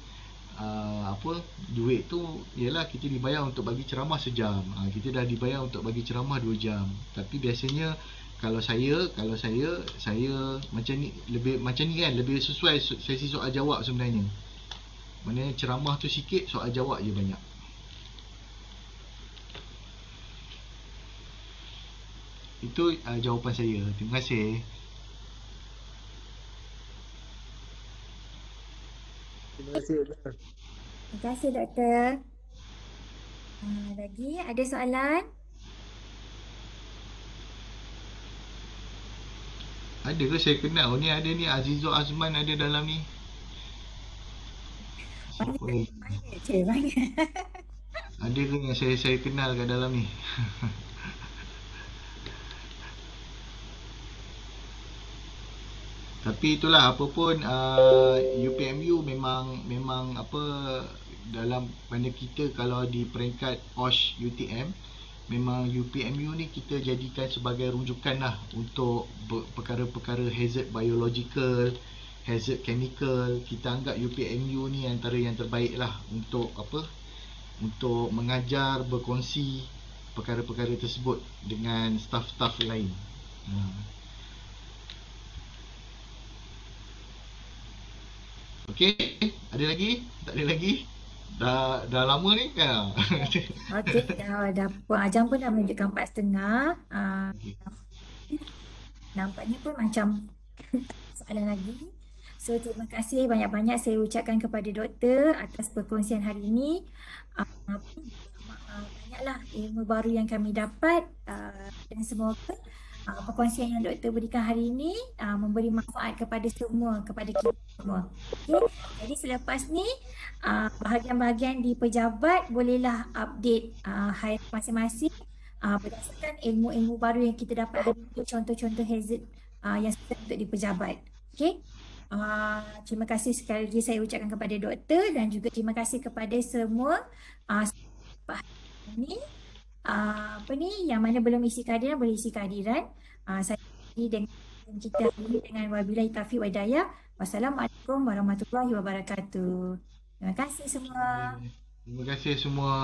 duit tu ialah kita dibayar untuk bagi ceramah sejam, kita dah dibayar untuk bagi ceramah 2 jam. Tapi biasanya kalau saya macam ni, lebih macam ni kan, lebih sesuai sesi soal jawab sebenarnya. Maknanya ceramah tu sikit, soal jawab je banyak. Itu jawapan saya. Terima kasih. Terima kasih doktor. Terima kasih doktor. Lagi ada soalan? Ada ke saya kenal? Oh ni ada ni Azizul Azman ada dalam ni. Siapa Banyak, lagi? banyak cik, banyak. Ada ke yang saya kenal kat dalam ni? Tapi itulah apa pun UPMU memang apa dalam mana kita kalau di peringkat OSH UTM memang UPMU ni kita jadikan sebagai rujukan lah untuk perkara-perkara hazard biological, hazard chemical. Kita anggap UPMU ni antara yang terbaik lah untuk apa, untuk mengajar, berkongsi perkara-perkara tersebut dengan staff-staff lain. Okey, ada lagi? Tak ada lagi? Dah lama ni kan? Okey, dah jam pun dah menunjukkan 4:30. Okey. Nampaknya pun macam soalan lagi. So, terima kasih banyak-banyak saya ucapkan kepada doktor atas perkongsian hari ini. Banyaklah ilmu baru yang kami dapat dan semoga perkongsian yang doktor berikan hari ini memberi manfaat kepada semua, kepada kita semua. Okay? Jadi selepas ni bahagian-bahagian di pejabat bolehlah update hire masing-masing berdasarkan ilmu-ilmu baru yang kita dapat hari ini, contoh-contoh hazard yang sudah untuk di pejabat. Okay? Terima kasih sekali lagi saya ucapkan kepada doktor dan juga terima kasih kepada semua ini apa ni yang mana belum isi kehadiran boleh isi kehadiran. Saya dengan kita ini dengan wabillahi taufiq wa hidayah. Wassalamualaikum warahmatullahi wabarakatuh. Terima kasih semua. Terima kasih semua.